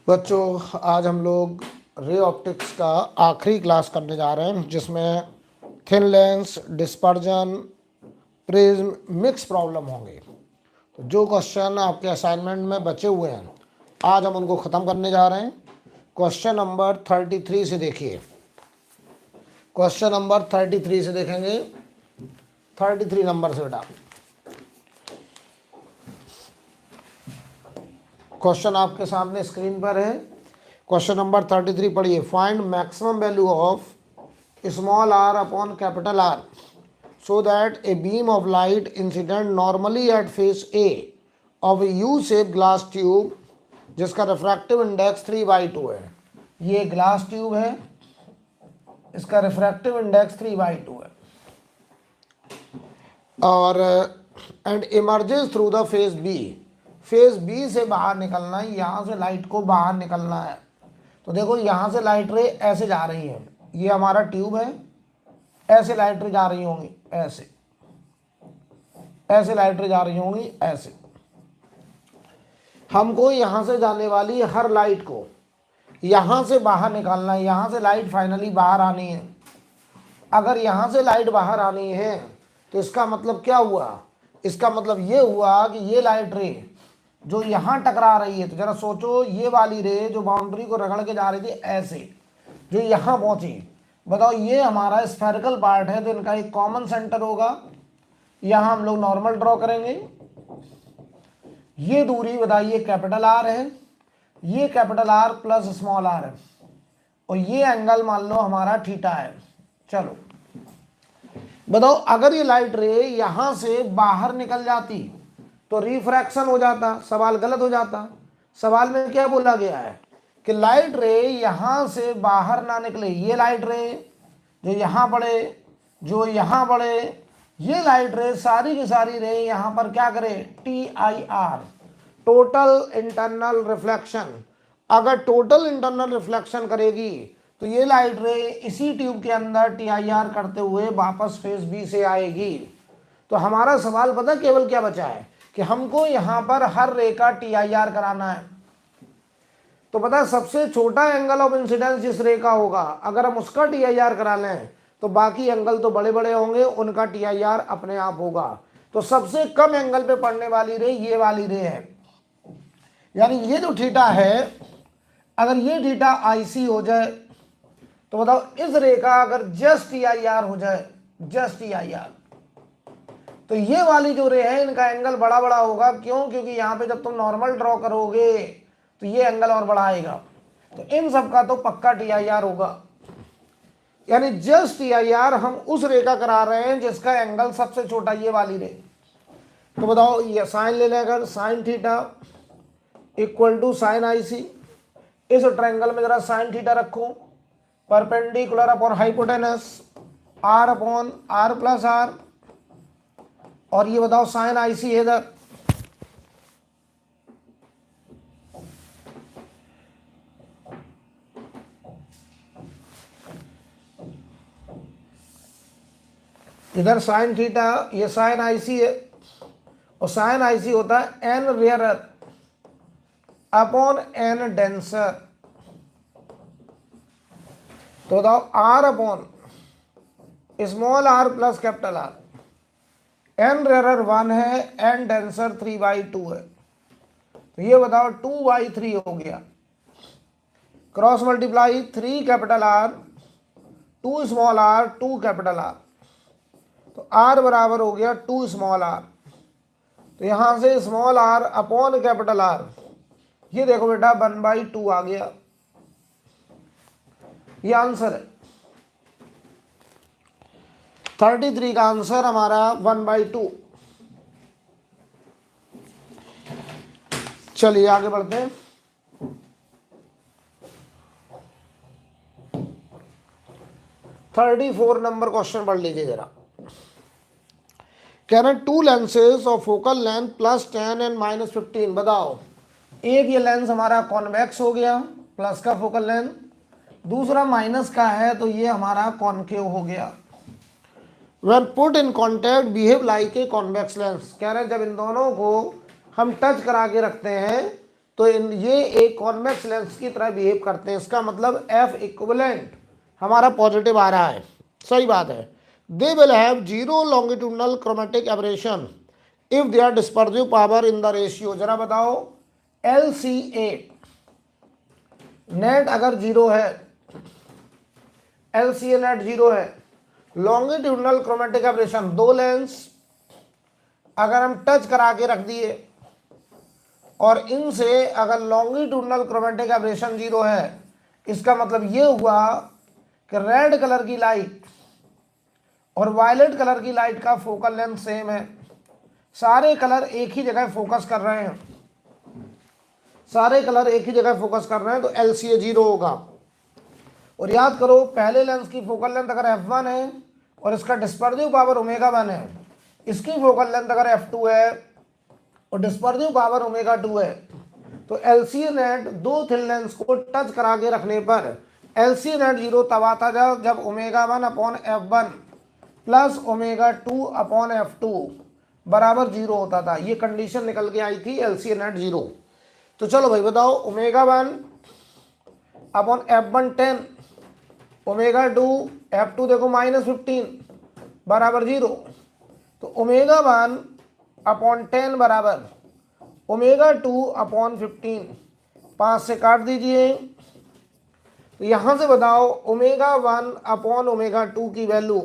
बच्चों, आज हम लोग रे ऑप्टिक्स का आखिरी क्लास करने जा रहे हैं, जिसमें thin lens, dispersion, prism, mix problem होंगे। तो जो क्वेश्चन आपके असाइनमेंट में बचे हुए हैं, आज हम उनको ख़त्म करने जा रहे हैं। क्वेश्चन नंबर 33 से देखिए। क्वेश्चन नंबर 33 से देखेंगे। 33 नंबर से बेटा क्वेश्चन आपके सामने स्क्रीन पर है। क्वेश्चन नंबर 33 पढ़िए। Find maximum value of small R upon capital R so that a beam of light incident normally at face A of a U-shaped glass tube जिसका रिफ्रैक्टिव इंडेक्स 3/2 है। ये glass tube है, इसका refractive index 3/2 है और and emerges through the face B. Face B से बाहर निकलना है, यहाँ से लाइट को बाहर निकलना है। तो देखो, यहाँ से लाइट रे ऐसे जा रही है, ये हमारा ट्यूब है, ऐसे लाइट रे जा रही होंगी, ऐसे लाइट रे जा रही होंगी, ऐसे। हमको यहाँ से जाने वाली हर लाइट को यहाँ से बाहर निकालना है, यहाँ से लाइट फाइनली बाहर आनी है। अगर यहाँ से लाइट बाहर आनी है तो इसका मतलब क्या हुआ? इसका मतलब ये हुआ कि ये लाइट रे जो यहाँ टकरा रही है, तो जरा सोचो, ये वाली रे जो बाउंड्री को रगड़ के जा रही थी ऐसे, जो यहाँ पहुंची, बताओ ये हमारा स्फेरिकल पार्ट है, तो इनका एक कॉमन सेंटर होगा। यहाँ हम लोग नॉर्मल ड्रॉ करेंगे। ये दूरी बताइए कैपिटल आर है, ये capital R plus small R है, और ये एंगल मान लो हमारा थीटा है। चलो बताओ, अगर ये लाइट रे यहां से बाहर निकल जाती तो रिफ्रैक्शन हो जाता, सवाल गलत हो जाता। सवाल में क्या बोला गया है कि लाइट रे यहां से बाहर ना निकले। ये लाइट रे जो यहां पड़े, जो यहां पड़े, ये लाइट रे सारी की सारी रे यहां पर क्या करे? TIR, total internal reflection. अगर टोटल इंटरनल रिफ्लेक्शन करेगी तो ये लाइट रे इसी ट्यूब के अंदर TIR करते हुए वापस फेस बी से आएगी। तो हमारा सवाल पता केवल क्या बचा है कि हमको यहां पर हर रे का TIR कराना है। तो पता है, सबसे छोटा एंगल ऑफ इंसिडेंस जिस रे का होगा, अगर हम उसका TIR करा लें तो बाकी एंगल तो बड़े बड़े होंगे, उनका TIR अपने आप होगा। तो सबसे कम एंगल पे पड़ने वाली रे ये वाली रे है, यानी ये जो थीटा है, अगर ये थीटा IC हो जाए तो बताओ इस रे का अगर जस्ट TIR हो जाए, जस्ट TIR, तो ये वाली जो रे है इनका एंगल बड़ा बड़ा होगा। क्यों? क्योंकि यहाँ पे जब तुम नॉर्मल ड्रॉ करोगे तो ये एंगल और बड़ा आएगा। तो इन सब का तो पक्का TIR होगा, यानी जस्ट TIR हम उस रे का करा रहे हैं जिसका एंगल सबसे छोटा, ये वाली रे। तो बताओ, ये साइन ले लें, अगर sine theta equal to sine IC, इस ट्रायंगल में जरा साइन थीटा रखो, perpendicular upon hypotenuse, R upon R plus R, और ये बताओ साइन IC है इधर। इधर साइन थीटा, ये साइन IC है, और साइन IC होता है n rarer upon n denser. तो बताओ R upon small r plus capital R, n rarer 1 है, n डेंसर 3/2 है, तो ये बताओ 2/3 हो गया। Cross multiply 3 capital R 2 small r 2 capital R, तो R बराबर हो गया 2 स्मॉल r। तो यहां से small r upon capital R, ये देखो बेटा 1/2 आ गया। ये आंसर है 33 का आंसर हमारा 1/2। चलिए आगे बढ़ते हैं। (34) नंबर क्वेश्चन पढ़ लीजिए जरा। कह रहे हैं 2 lenses of focal length +10 and -15। बताओ, एक ये लेंस हमारा कॉन्वेक्स हो गया, प्लस का फोकल लेंथ, दूसरा माइनस का है, तो ये हमारा कॉन्केव हो गया। When put in contact behave like a convex lens। कह रहे हैं जब इन दोनों को हम टच करा के रखते हैं तो ये एक कॉन्वेक्स लेंस की तरह बिहेव करते हैं। इसका मतलब एफ इक्विवेलेंट हमारा पॉजिटिव आ रहा है, सही बात है। They will have zero longitudinal chromatic aberration if they are dispersive power in the ratio. जरा बताओ LCA नेट अगर जीरो है, LCA नेट जीरो है, लॉन्गिट्यूडनल क्रोमेटिक एब्रेशन, दो लेंस अगर हम टच करा के रख दिए और इनसे अगर लॉन्गिट्यूडनल क्रोमेटिक एब्रेशन जीरो है, इसका मतलब ये हुआ कि रेड कलर की लाइट और वायलेट कलर की लाइट का फोकल लेंथ सेम है, सारे कलर एक ही जगह फोकस कर रहे हैं, सारे कलर एक ही जगह फोकस कर रहे हैं, तो LCA जीरो होगा। और याद करो पहले लेंस की फोकल लेंथ अगर f1 है और इसका डिस्पर्सिव पावर ω1 है, इसकी फोकल लेंथ अगर f2 है और डिस्पर्सिव पावर ω2 है, तो LCA नेट दो थिन लेंस को टच करा के रखने पर LCA नेट जीरो तब आता जब ω1/f1 प्लस ω2/f2 बराबर जीरो होता था। ये कंडीशन निकल के आई थी LCA नेट जीरो। तो चलो भाई बताओ ω1/f1 10, ω2/f2 देखो -15 बराबर जीरो, तो ω1/10 बराबर ω2/15, 5 से काट दीजिए। तो यहां से बताओ ω1/ω2 की वैल्यू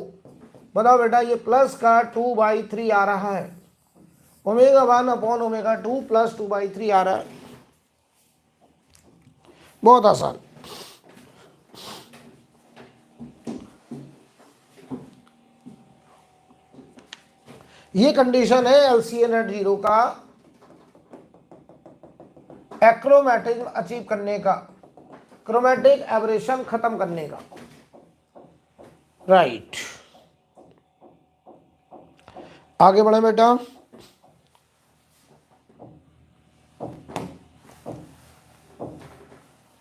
बताओ बेटा, ये प्लस का 2/3 आ रहा है, ω1/ω2 प्लस 2/3 आ रहा है, बहुत आसान। ये कंडीशन है LCA नेट जीरो का एक्रोमैटिज्म अचीव करने का, क्रोमेटिक एब्रेशन खत्म करने का, राइट। आगे बढ़े बेटा,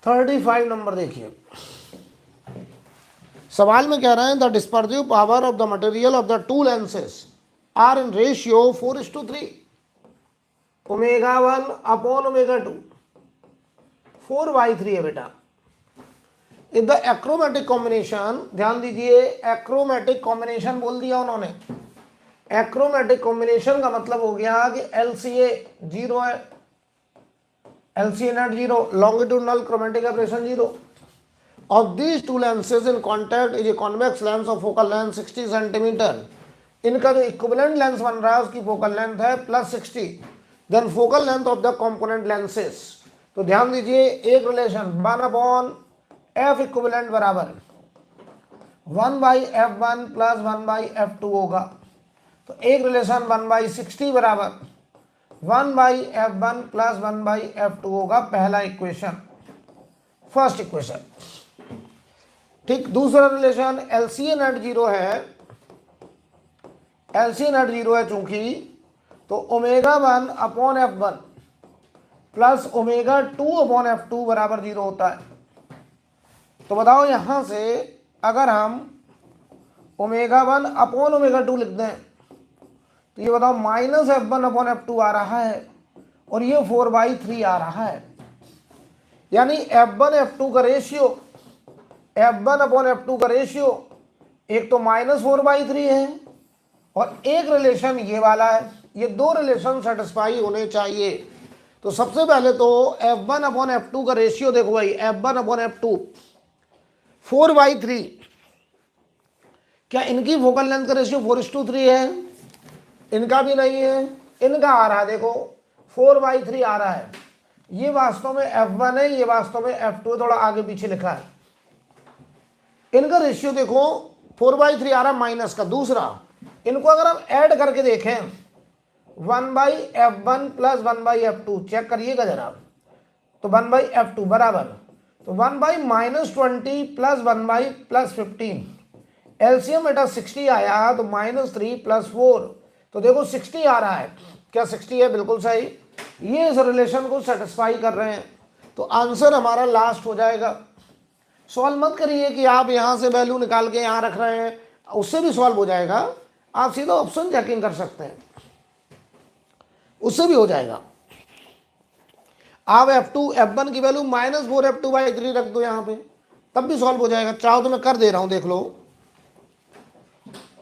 $35 नंबर देखिए। सवाल में कह रहे हैं the dispersive power of the material of the two lenses are in ratio 4:3, ω1/ω2 4/3 है बेटा। इन द एक्रोमेटिक कॉम्बिनेशन, ध्यान दीजिए एक्रोमेटिक कॉम्बिनेशन बोल दिया उन्होंने। एक्रोमेटिक कॉम्बिनेशन का मतलब हो गया कि LCA जीरो है, LCA net zero, longitudinal chromatic aberration zero. Of these two lenses in contact is a convex lens of focal length 60 centimetre. इनका जो इक्विवेलेंट लेंस बन रहा है उसकी फोकल लेंथ है +60, then focal length of the component lenses. तो ध्यान दीजिए एक रिलेशन 1/f इक्विवेलेंट बराबर 1/f1 प्लस 1/f2 होगा। तो एक रिलेशन 1/60 बराबर 1/f1 प्लस 1/f2 होगा, पहला इक्वेशन, फर्स्ट इक्वेशन। ठीक, दूसरा रिलेशन LCA नेट जीरो है, LCA नेट जीरो है चूंकि, तो ω1/f1 प्लस ω2/f2 बराबर जीरो होता है। तो बताओ यहां से अगर हम ω1/ω2 लिख दें तो ये बताओ -f1/f2 आ रहा है और ये 4/3 आ रहा है, यानी f1/f2 का रेशियो, f1/f2 का रेशियो एक तो -4/3 है और एक रिलेशन ये वाला है। ये दो रिलेशन सेटिस्फाई होने चाहिए। तो सबसे पहले तो f1/f2 का रेशियो देखो भाई, f1/f2 4/3, क्या इनकी फोकल लेंथ का रेशियो 4:3 है? इनका भी नहीं है, इनका आ रहा है देखो 4/3 आ रहा है। ये वास्तव में f1 है, ये वास्तव में f2 थोड़ा आगे पीछे लिखा है। इनका रेशियो देखो 4/3 आ रहा है माइनस का। दूसरा, इनको अगर हम ऐड करके देखें 1/f1 प्लस 1/f2, चेक करिएगा जरा, तो 1/f2 बराबर, तो 1/-20 प्लस 1/+15, एलसीएम बेटा 60 आया तो -3 + 4, तो देखो 60 आ रहा है। क्या 60 है? बिल्कुल सही। ये इस रिलेशन को सेटिस्फाई कर रहे हैं, तो आंसर हमारा लास्ट हो जाएगा। सॉल्व मत करिए कि आप यहां से वैल्यू निकाल के यहां रख रहे हैं, उससे भी सॉल्व हो जाएगा। आप सीधा ऑप्शन चेकिंग कर सकते हैं, उससे भी हो जाएगा। आप F1 की वैल्यू -4F2/3 रख दो यहाँ पे, तब भी सॉल्व हो जाएगा। चाहो तो मैं कर दे रहा हूं, देख लो।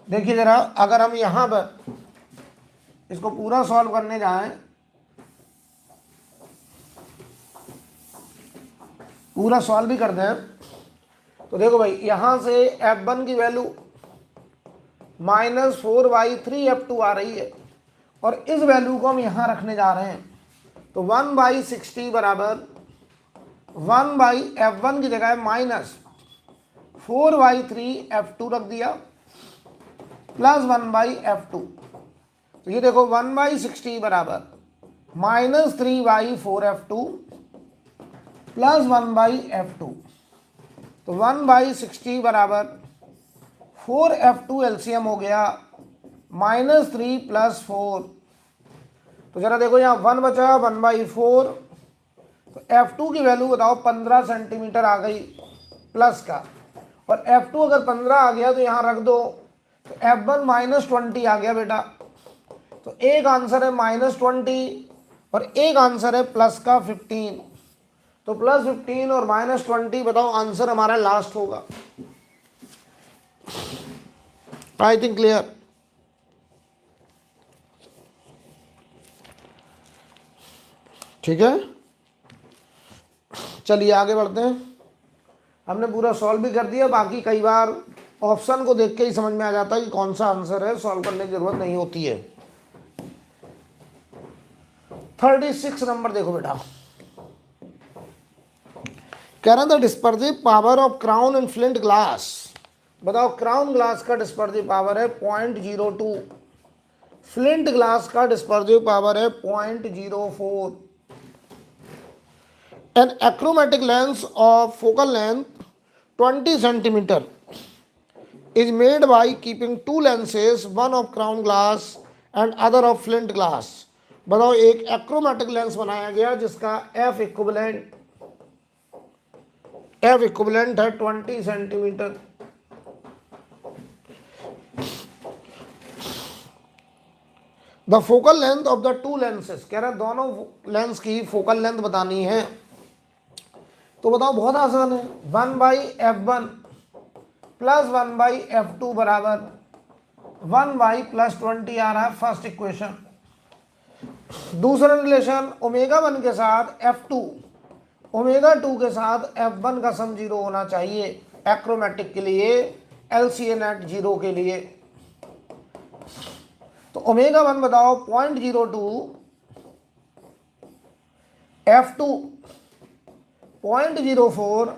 देखिए जरा, अगर हम यहां पर इसको पूरा सॉल्व करने जाएं, पूरा सॉल्व भी कर दें, तो देखो भाई यहां से F1 की वैल्यू -4/3F2 आ रही है, और इस वैल्यू को हम यहां रखने जा रहे हैं। तो 1/60 बराबर 1/F1 की जगह -4/3F2 रख दिया, प्लस 1/F2। तो ये देखो 1/60 बराबर -3/4F2 प्लस 1/F2। तो 1/60 बराबर 4F2 एलसीएम हो गया, -3 + 4। तो जरा देखो यहाँ 1 बचा, 1/4। तो F2 की वैल्यू बताओ, 15 सेंटीमीटर आ गई प्लस का, और F2 अगर 15 आ गया तो यहाँ रख दो। तो F1 -20 आ गया बेटा। तो एक आंसर है -20 और एक आंसर है प्लस का 15। तो +15 और -20 बताओ, आंसर हमारा लास्ट होगा। I think clear. ठीक है, चलिए आगे बढ़ते हैं। हमने पूरा सॉल्व भी कर दिया। बाकी कई बार ऑप्शन को देख के ही समझ में आ जाता है कि कौन सा आंसर है, सॉल्व करने की जरूरत नहीं होती है। 36 नंबर देखो बेटा, कह रहा था dispersive power of crown and flint glass. बताओ, क्राउन ग्लास का डिस्पर्सिव पावर है 0.02, फ्लिंट ग्लास का डिस्पर्सिव पावर है 0.04। An achromatic lens of focal length 20 centimeter is made by keeping two lenses, one of crown glass and other of flint glass। बताओ, एक achromatic lens बनाया गया जिसका F equivalent है 20 centimetre. The focal length of the two lenses, कह रहा है दोनों लेंस की फोकल लेंथ बतानी है। तो बताओ, बहुत आसान है, 1/F1 प्लस 1/F2 बराबर 1/+20 आ रहा है फर्स्ट इक्वेशन। दूसरा रिलेशन ω1 के साथ F2, ω2 के साथ F1 का सम 0 होना चाहिए एक्रोमेटिक के लिए, LCA नेट 0 के लिए। तो ω1 बताओ 0.02, F2 0.04,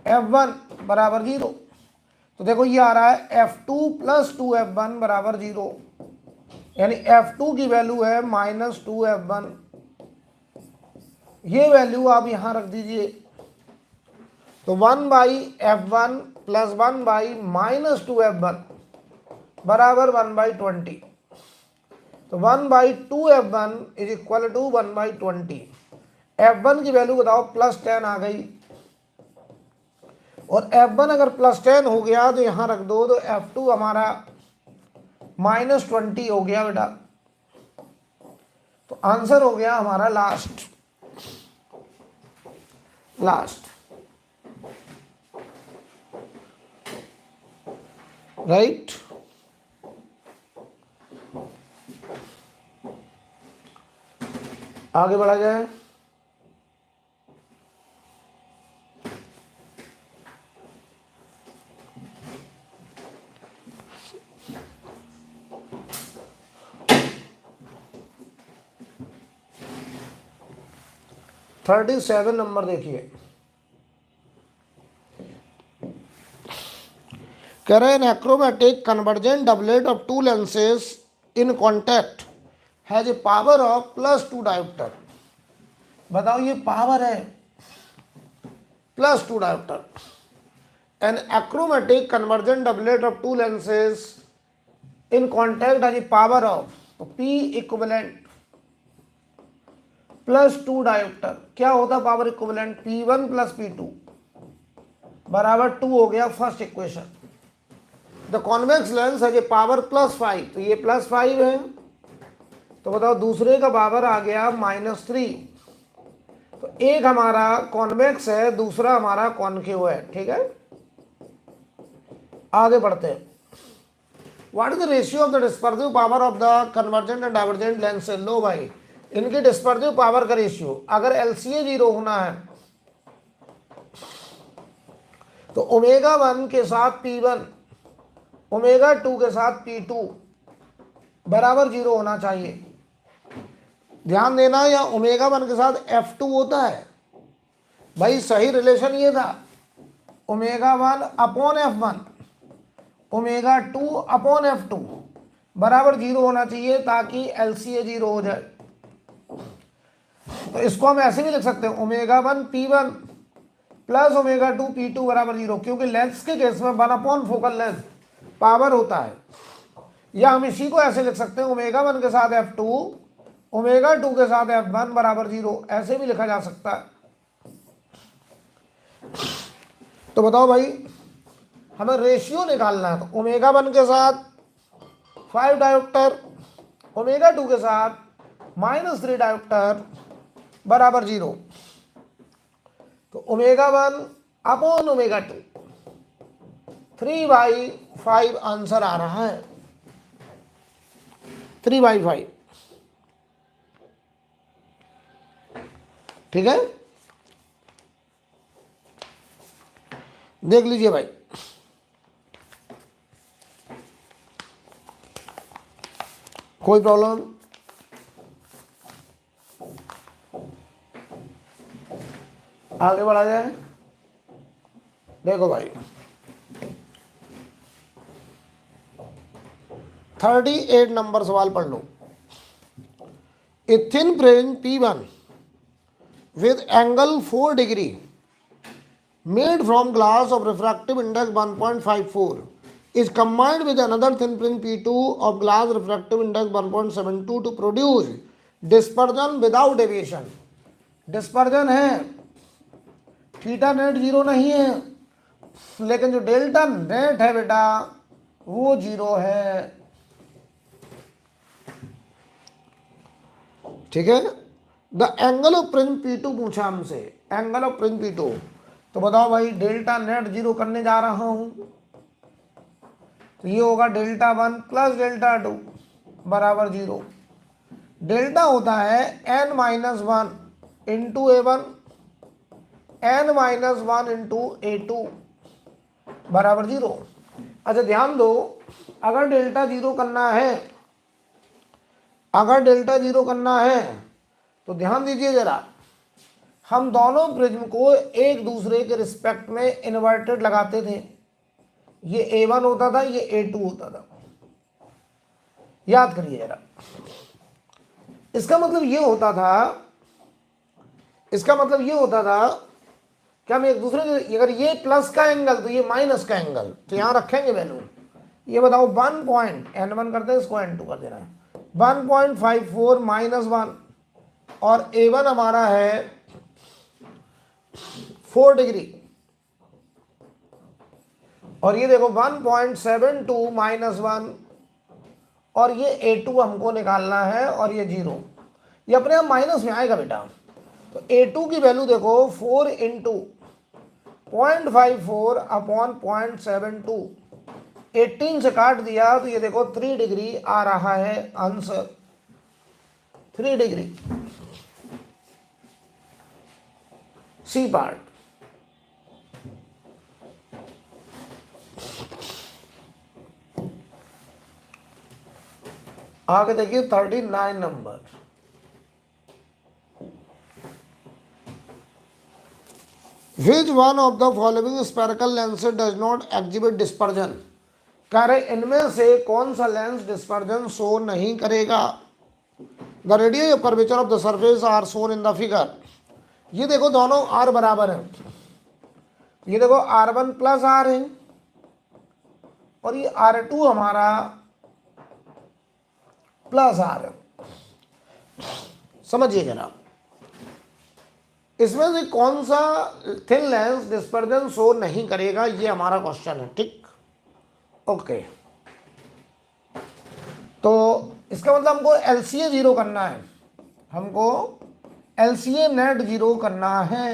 F1 बराबर 0। तो देखो ये आ रहा है F2 + 2F1 बराबर 0, यानी F2 की वैल्यू है -2F1। ये वैल्यू आप यहां रख दीजिए। तो 1/F1 + 1/-2F1 बराबर 1/20। तो 1/2F1 = 1/20। F1 की वैल्यू बताओ, +10 आ गई, और F1 अगर +10 हो गया तो यहां रख दो। तो F2 हमारा -20 हो गया बेटा। तो आंसर हो गया हमारा लास्ट। राइट। आगे बढ़ा जाए। थर्टी 37 नंबर देखिए, कह रहे हैं achromatic convergent doublet of two lenses in contact has a power of +2 dioptre. बताओ, ये पावर है +2 dioptre. An achromatic convergent doublet of two lenses in contact has a power of, तो P इक्विवेलेंट +2 डायोप्टर। क्या होता power equivalent? P1 + P2 बराबर 2 हो गया first equation. The convex lens है ये पावर +5, तो ये +5 है, तो बताओ दूसरे का पावर आ गया -3। तो एक हमारा कॉन्वेक्स है, दूसरा हमारा कॉनकेव है, ठीक है। आगे बढ़ते हैं। What is the ratio of the dispersive power of the convergent and divergent lens से? लो भाई, इनकी डिस्पर्सिव पावर का रेशियो अगर एलसीए 0 होना है तो ω1 के साथ P1, ω2 के साथ P2 बराबर 0 होना चाहिए। ध्यान देना, या ω1 के साथ F2 होता है भाई, सही रिलेशन ये था, ω1 अपॉन F1, ω2 अपॉन F2 बराबर 0 होना चाहिए ताकि LCA 0 हो जाए। तो इसको हम ऐसे भी लिख सकते हैं, ω1 P1 प्लस ω2 P2 बराबर 0, क्योंकि लेंस के केस में 1 अपॉन फोकल लेंथ पावर होता है। या हम इसी को ऐसे लिख सकते हैं, ω1 के साथ F2, ω2 के साथ F1 बराबर 0, ऐसे भी लिखा जा सकता है। तो बताओ भाई, हमें रेशियो निकालना है। तो ω1 के साथ 5 डायोप्टर, ω2 के साथ -3 डायोप्टर बराबर 0। तो ω1 अपॉन ω2 3/5 आंसर आ रहा है, 3/5, ठीक है। देख लीजिए भाई, कोई प्रॉब्लम? आगे बढ़ा जाए। देखो भाई, 38 नंबर सवाल पढ़ लो। A thin prism P1 with angle 4 degree made from glass of refractive index 1.54 is combined with another thin film P2 of glass refractive index 1.72 to produce dispersion without deviation। Dispersion है, theta net 0 नहीं है, लेकिन जो delta net है बेटा वो 0 है, ठीक है। The angle of prism P2 पूछा हमसे, एंगल ऑफ प्रिज्म P2। तो बताओ भाई, डेल्टा नेट 0 करने जा रहा हूं, तो ये होगा Δ1 प्लस Δ2 बराबर 0। डेल्टा होता है n-1 into A1, n-1 into A2 बराबर 0। अच्छा ध्यान दो, अगर डेल्टा 0 करना है, अगर डेल्टा 0 करना है तो ध्यान दीजिए जरा, हम दोनों प्रिज्म को एक दूसरे के रिस्पेक्ट में इन्वर्टेड लगाते थे। ये A1 होता था, ये A2 होता था, याद करिए जरा। इसका मतलब ये होता था, इसका मतलब ये होता था कि हम एक दूसरे के, अगर ये प्लस का एंगल तो ये माइनस का एंगल, तो यहां रखेंगे वैल्यू। ये बताओ 1 पॉइंट n1 करते हैं, इसको n2 कर देना है, 1.54 -1, और A1 हमारा है 4 डिग्री, और ये देखो 1.72 -1, और ये A2 हमको निकालना है, और ये 0, ये अपने आप माइनस में आएगा बेटा। तो A2 की वैल्यू देखो 4 इंटू 0.54 अपॉन 0.72, 18 से काट दिया तो ये देखो 3 डिग्री आ रहा है आंसर, 3 डिग्री, सी पार्ट। आगे देखिए 39 number. Which one of the following spherical lenses does not exhibit dispersion? कह रहे इनमें से कौन सा लेंस डिस्पर्जन शो नहीं करेगा? The radius curvature of the surface are shown in the figure। ये देखो दोनों R बराबर है, ये देखो R1 प्लस R है, और ये R2 हमारा प्लस R है। समझिए जरा, इसमें से कौन सा थिन लेंस डिस्पर्जन शो नहीं करेगा, ये हमारा क्वेश्चन है, ठीक। ओके, तो इसका मतलब हमको LCA 0 करना है, हमको LCA नेट 0 करना है,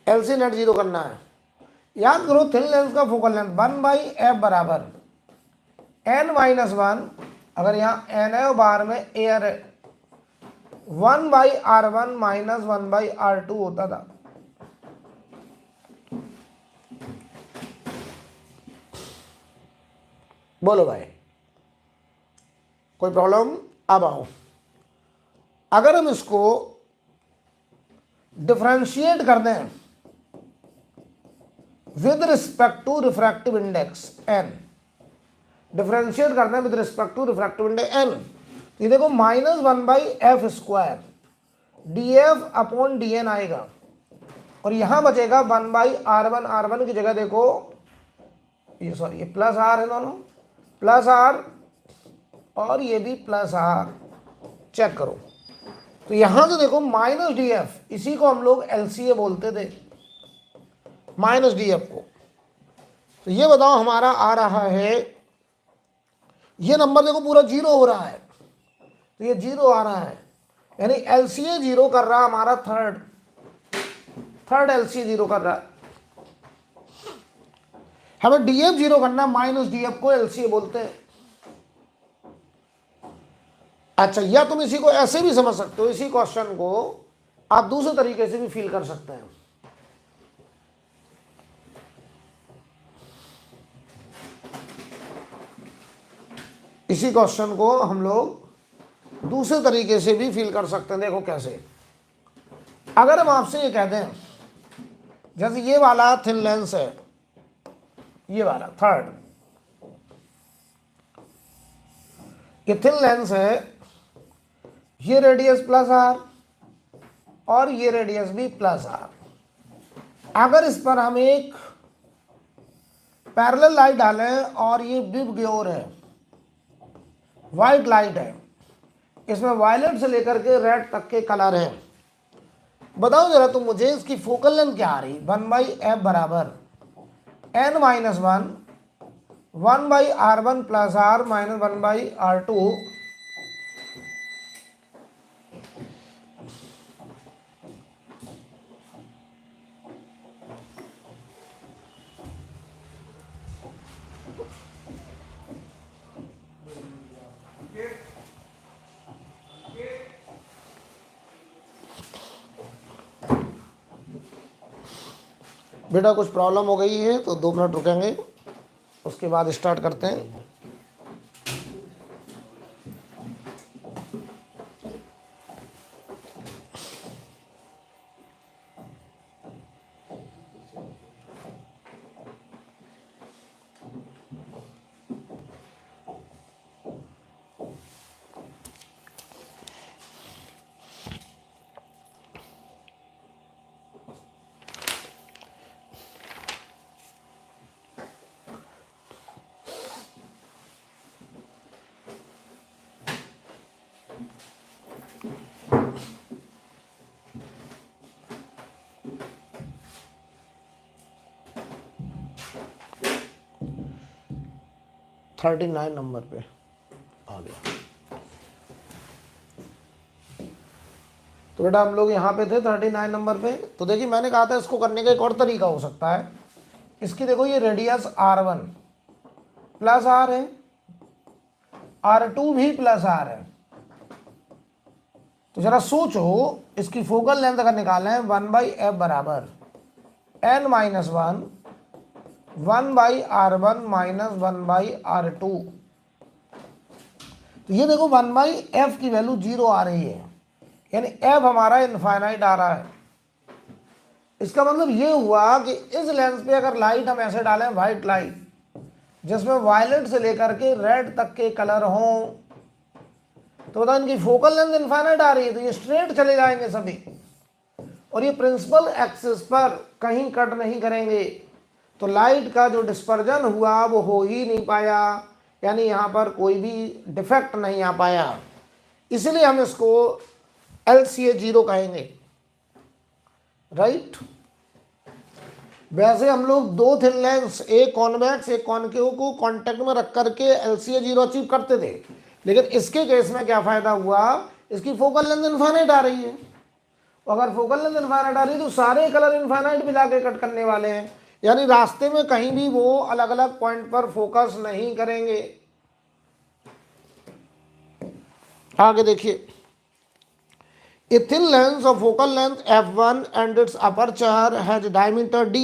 LCA नेट 0 करना है। याद करो थिन लेंस का फोकल लेंथ 1/f बराबर n-1, अगर यहाँ n है और बाहर में एयर है, 1/r1 माइनस 1/r2 होता था। बोलो भाई, कोई प्रॉब्लम? अब आओ, अगर हम इसको डिफरेंशिएट कर दें with respect to refractive index n, differentiate करते हैं with respect to refractive index n, ये देखो -1/f² df अपॉन dn आएगा, और यहां बचेगा 1/r1, r1 की जगह देखो ये सॉरी ये प्लस r है, दोनों प्लस r और ये भी प्लस r, चेक करो। तो यहां से देखो -df, इसी को हम लोग LCA बोलते थे, -df को। तो ये बताओ हमारा आ रहा है, ये नंबर देखो पूरा 0 हो रहा है, तो ये 0 आ रहा है, यानी LCA 0 कर रहा हमारा थर्ड LCA 0 कर रहा है। हमें DF 0 करना, -df को LCA बोलते हैं। अच्छा, या तुम इसी को ऐसे भी समझ सकते हो, इसी क्वेश्चन को आप दूसरे तरीके से भी फील कर सकते हैं। इसी क्वेश्चन को हम लोग दूसरे तरीके से भी फील कर सकते हैं। देखो कैसे, अगर हम आपसे ये कह दें जैसे ये वाला थिन लेंस है, ये वाला थर्ड, ये थिन लेंस है, ये रेडियस +r और ये रेडियस भी +r। अगर इस पर हम एक पैरेलल लाइट डालें और ये बिग ग्योर है, वाइट लाइट है, इसमें वायलेट से लेकर के रेड तक के कलर है, बताओ जरा तुम मुझे इसकी फोकल लेंथ क्या आ रही? 1/f बराबर n-1 1/r1 plus r minus 1/r2 बेटा कुछ प्रॉब्लम हो गई है तो 2 मिनट रुकेंगे, उसके बाद स्टार्ट करते हैं। थर्टी 39 नंबर पे आ गया। तो बेटा हम लोग यहाँ पे थे 39 नंबर पे। तो देखिए मैंने कहा था इसको करने का एक और तरीका हो सकता है। इसकी देखो ये रेडियस r1 प्लस r है, r2 भी प्लस r है। तो जरा सोचो इसकी फोकल लेंथ अगर निकालें 1/f बराबर n-1 1/r1 माइनस 1/r2। तो ये देखो 1/f की वैल्यू 0 आ रही है, यानी f हमारा इनफाइनाइट आ रहा है। इसका मतलब ये हुआ कि इस लेंस पे अगर लाइट हम ऐसे डालें, व्हाइट लाइट जिसमें वायलेट से लेकर के रेड तक के कलर हों, तो बताओ इनकी फोकल लेंथ इनफाइनाइट आ रही है, तो ये स्ट्रेट चले जाएंगे सभी, और ये प्रिंसिपल एक्सिस पर कहीं कट नहीं करेंगे। तो लाइट का जो डिस्पर्जन हुआ वो हो ही नहीं पाया, यानी यहाँ पर कोई भी डिफेक्ट नहीं आ पाया। इसलिए हम इसको LCA 0 कहेंगे, राइट। वैसे हम लोग दो थिन लेंस, एक कॉन्वेक्स एक कॉनकेव को कांटेक्ट में रख करके एलसीए जीरो अचीव करते थे, लेकिन इसके केस में क्या फायदा हुआ, इसकी फोकल लेंथ इनफाइनाइट आ रही है। अगर फोकल लेंथ इनफाइनाइट आ रही है तो सारे कलर इनफाइनाइट भी जाके कट करने वाले हैं, यानी रास्ते में कहीं भी वो अलग अलग पॉइंट पर फोकस नहीं करेंगे। आगे देखिए, a thin lens of focal length f1 and its aperture has diameter d.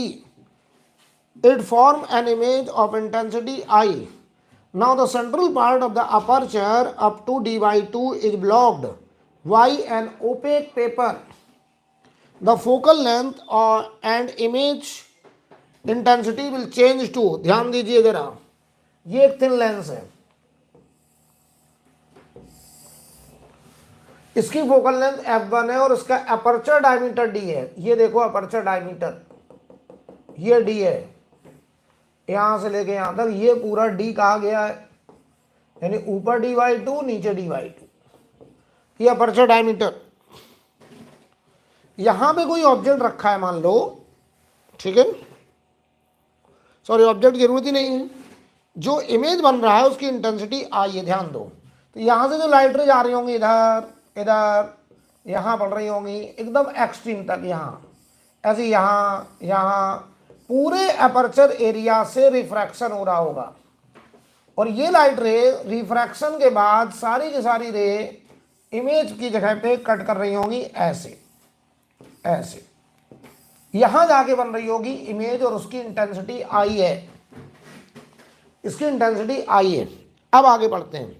It forms an image of intensity I. Now the central part of the aperture up to d by 2 is blocked by an opaque paper. The focal length and image intensity will change too. ध्यान दीजिए जरा, ये एक thin lens है, इसकी focal length f1 है और इसका अपर्चर डायमीटर d है। ये देखो अपर्चर डायमीटर, ये d है, यहां से लेके यहां तक ये पूरा d कहा गया है, यानी ऊपर d बाई 2 नीचे d बाई 2, ये अपर्चर डायमीटर। यहां पे कोई ऑब्जेक्ट रखा है मान लो, ठीक है, सॉरी ऑब्जेक्ट की जरूरत ही नहीं है, जो इमेज बन रहा है उसकी इंटेंसिटी आई है, ध्यान दो। तो यहां से जो लाइट रेज आ रही होंगी इधर इधर, यहां पड़ रही होंगी एकदम एक्सट्रीम तक, यहां ऐसे, यहां पूरे अपर्चर एरिया से रिफ्रैक्शन हो रहा होगा, और ये लाइट रे रिफ्रैक्शन के बाद सारी की सारी रे इमेज की जगह पे कट कर रही होंगी ऐसे ऐसे, यहां जाके बन रही होगी इमेज, और उसकी इंटेंसिटी आई है, इसकी इंटेंसिटी आई है। अब आगे बढ़ते हैं,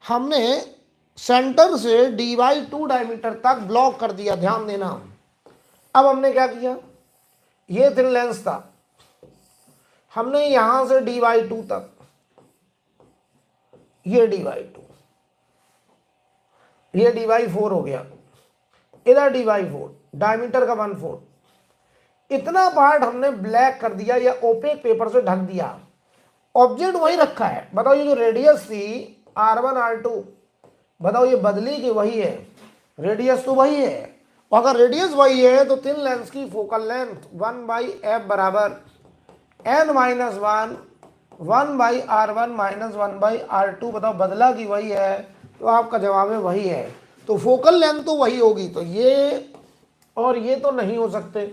हमने सेंटर से डी बाई 2 डायमीटर तक ब्लॉक कर दिया, ध्यान देना। अब हमने क्या किया, ये थिन लेंस था, हमने यहां से डी बाई 2 तक, ये डी बाई 2, ये डी बाई 4 हो गया, इधर डी बाई 4, डायमीटर का 1/4, इतना पार्ट हमने ब्लैक कर दिया या ओपेक पेपर से ढक दिया। ऑब्जेक्ट वही रखा है, बताओ ये जो रेडियस थी R1 R2, बताओ ये बदली की वही है, रेडियस तो वही है, और अगर रेडियस वही है तो थिन लेंस की फोकल लेंथ 1/f बराबर n-1 1/r1 - 1/r2, बताओ बदला की वही है, तो आपका जवाब है वही है। तो फोकल लेंथ तो वही होगी, तो ये और ये तो नहीं हो सकते,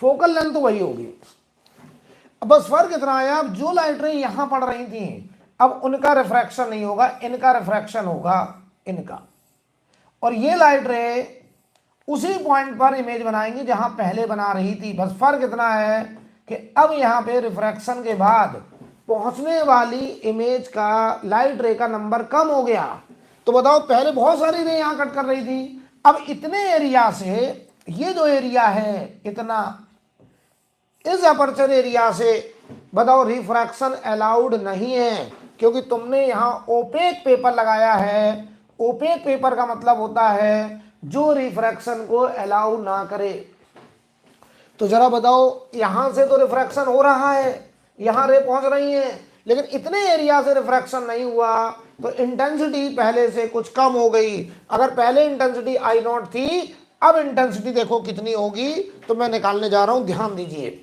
फोकल लेंथ तो वही होगी। अब बस फर्क इतना है, अब जो लाइट रे यहां पड़ रही थी अब उनका रिफ्रैक्शन नहीं होगा, इनका रिफ्रैक्शन होगा, इनका, और ये लाइट रे उसी पॉइंट पर इमेज बनाएंगी जहां पहले बना रही थी। बस फर्क इतना है कि अब यहां पे रिफ्रैक्शन के बाद पहुंचने वाली इमेज का लाइट रे का नंबर कम हो गया। तो बताओ पहले बहुत सारी रे यहां कट कर रही थी, अब इतने एरिया से, ये जो एरिया है इतना, इस अपर्चर एरिया से बताओ रिफ्रैक्शन अलाउड नहीं है, क्योंकि तुमने यहां ओपेक पेपर लगाया है। ओपेक पेपर का मतलब होता है जो रिफ्रैक्शन को अलाउ ना करे। तो जरा बताओ, यहां से तो रिफ्रैक्शन हो रहा है, यहां रे पहुंच रही है, लेकिन इतने एरिया से रिफ्रैक्शन नहीं हुआ, तो इंटेंसिटी पहले से कुछ कम हो गई। अगर पहले इंटेंसिटी I0 थी, अब इंटेंसिटी देखो कितनी होगी, तो मैं निकालने जा रहा हूं, ध्यान दीजिए।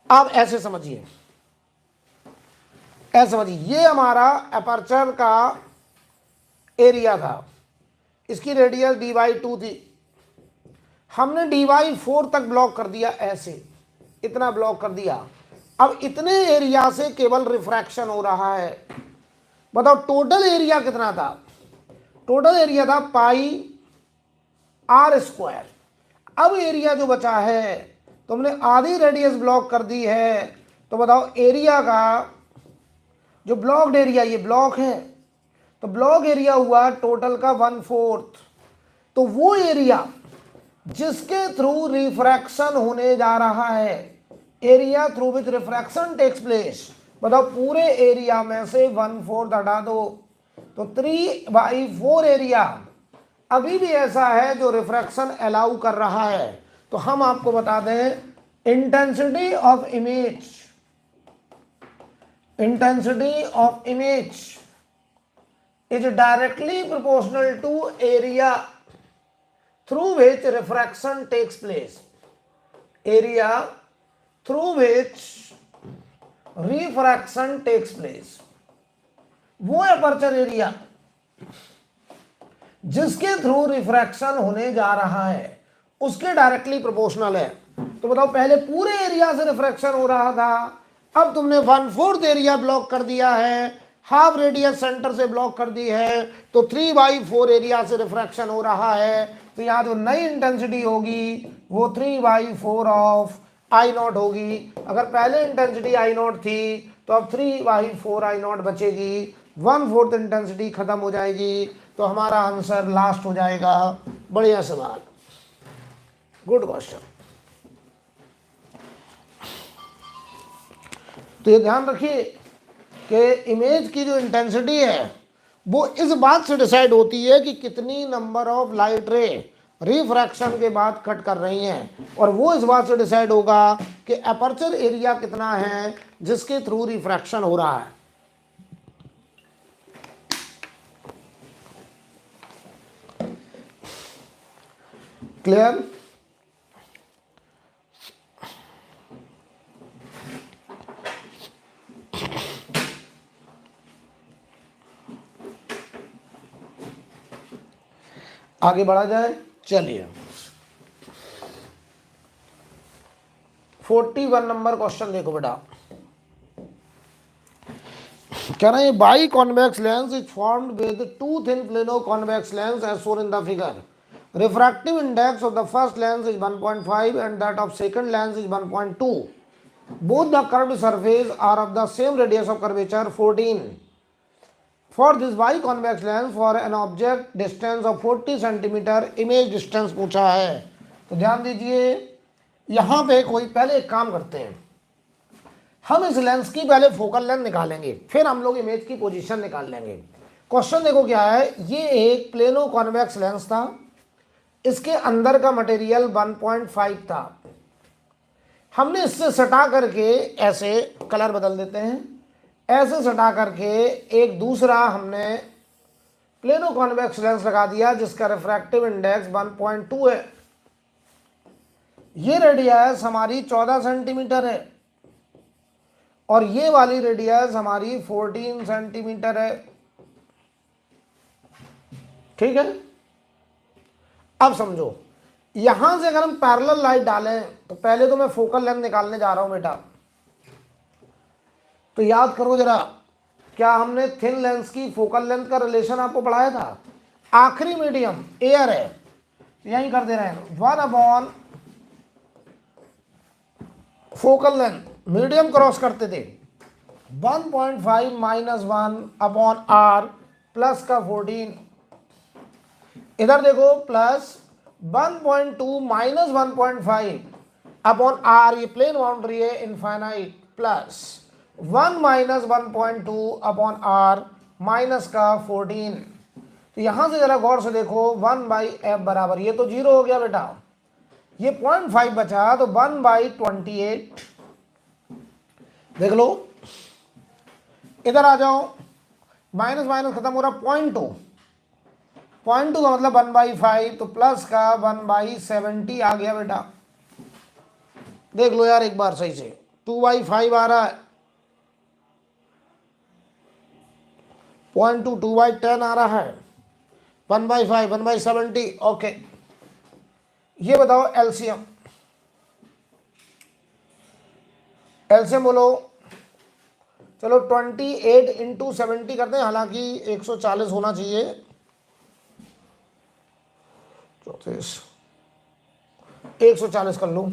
अब ऐसे समझिए, ऐसे समझिए, ये हमारा अपर्चर का एरिया था, इसकी रेडियस d/2 थी, हमने d/4 तक ब्लॉक कर दिया, ऐसे इतना ब्लॉक कर दिया। अब इतने एरिया से केवल रिफ्रैक्शन हो रहा है। बताओ टोटल एरिया कितना था, टोटल एरिया था πr²। अब एरिया जो बचा है, तुमने आधी रेडियस ब्लॉक कर दी है, तो बताओ एरिया का जो ब्लॉक्ड एरिया, ये ब्लॉक है, तो ब्लॉक एरिया हुआ टोटल का 1/4। तो वो एरिया जिसके थ्रू रिफ्रैक्शन होने जा रहा है, area through which refraction takes place, बताओ पूरे एरिया में से 1/4 हटा दो, तो 3/4 एरिया अभी भी ऐसा है जो रिफ्रैक्शन अलाउ कर रहा है। तो हम आपको बता दें, intensity of image, intensity of image is directly proportional to area through which refraction takes place. Area through which refraction takes place, वो अपर्चर एरिया जिसके थ्रू रिफ्रैक्शन होने जा रहा है उसके डायरेक्टली प्रोपोर्शनल है। तो बताओ, पहले पूरे एरिया से रिफ्रैक्शन हो रहा था, अब तुमने 1/4 एरिया ब्लॉक कर दिया है, हाफ रेडियस सेंटर से ब्लॉक कर दी है, तो 3/4 एरिया से रिफ्रैक्शन हो रहा है। तो यहां जो नई इंटेंसिटी होगी वो 3/4 ऑफ I0 होगी। अगर पहले इंटेंसिटी I0 थी तो अब 3/4 I0 बचेगी, 1/4 इंटेंसिटी खत्म हो जाएगी। तो हमारा आंसर लास्ट हो जाएगा। बढ़िया सवाल, गुड क्वेश्चन। तो ये ध्यान रखिए कि इमेज की जो इंटेंसिटी है वो इस बात से डिसाइड होती है कि कितनी नंबर ऑफ लाइट रे रिफ्रैक्शन के बाद कट कर रही हैं, और वो इस बात से डिसाइड होगा कि अपर्चर एरिया कितना है जिसके थ्रू रिफ्रैक्शन हो रहा है। क्लियर? आगे बढ़ा जाए, चलिए 41 नंबर क्वेश्चन देखो बेटा। कह रहे हैं biconvex lens is formed with two thin plano convex lens as shown in the figure. Refractive index of the first lens is 1.5 and that of second lens is 1.2. Both the curved surface are of the same radius of curvature 14. For this biconvex lens for an object distance of 40 centimetre image distance पूछा है। तो ध्यान दीजिए, यहां पे कोई पहले एक काम करते हैं, हम इस लेंस की पहले फोकल लेंथ निकालेंगे, फिर हम लोग इमेज की पोजीशन निकाल लेंगे। क्वेश्चन देखो क्या है, ये एक प्लेनो कॉन्वेक्स लेंस था, इसके अंदर का मटेरियल 1.5 था। हमने इससे सटा करके ऐसे कलर बदल देते हैं, ऐसे सटा करके एक दूसरा हमने प्लेनो कॉन्वेक्स लेंस लगा दिया जिसका रिफ्रैक्टिव इंडेक्स 1.2 है। ये रेडियस हमारी 14 सेंटीमीटर है और ये वाली रेडियस हमारी 14 सेंटीमीटर है। ठीक है, अब समझो, यहां से अगर हम पैरेलल लाइट डालें तो पहले तो मैं फोकल लेंथ निकालने जा रहा हूं बेटा। तो याद करो जरा, क्या हमने थिन लेंस की फोकल लेंथ का रिलेशन आपको पढ़ाया था? आखिरी मीडियम एयर है, यही कर दे रहे हैं 1/, फोकल लेंथ मीडियम क्रॉस करते थे 1.5 - 1/r प्लस का 14, इधर देखो प्लस 1.2 - 1.5/r, ये प्लेन बाउंड्री है इनफाइनाइट, प्लस 1 - 1.2/r माइनस का 14। तो यहां से जरा गौर से देखो, 1/f बराबर, ये तो 0 हो गया बेटा, ये 0.5 बचा, तो 1/28। देख लो, इधर आ जाओ, माइनस माइनस खत्म हो रहा, 0.2 का मतलब 1/5, तो प्लस का 1/70 आ गया बेटा। देख लो यार एक बार सही से, 2/5 आ रहा है, 0.2 2/10 आ रहा है, 1/5 1/70। ओके, ये बताओ एलसीएम, एलसीएम बोलो। चलो 28 × 70 करते हैं, हालांकि 140 होना चाहिए, 140 कर लूं,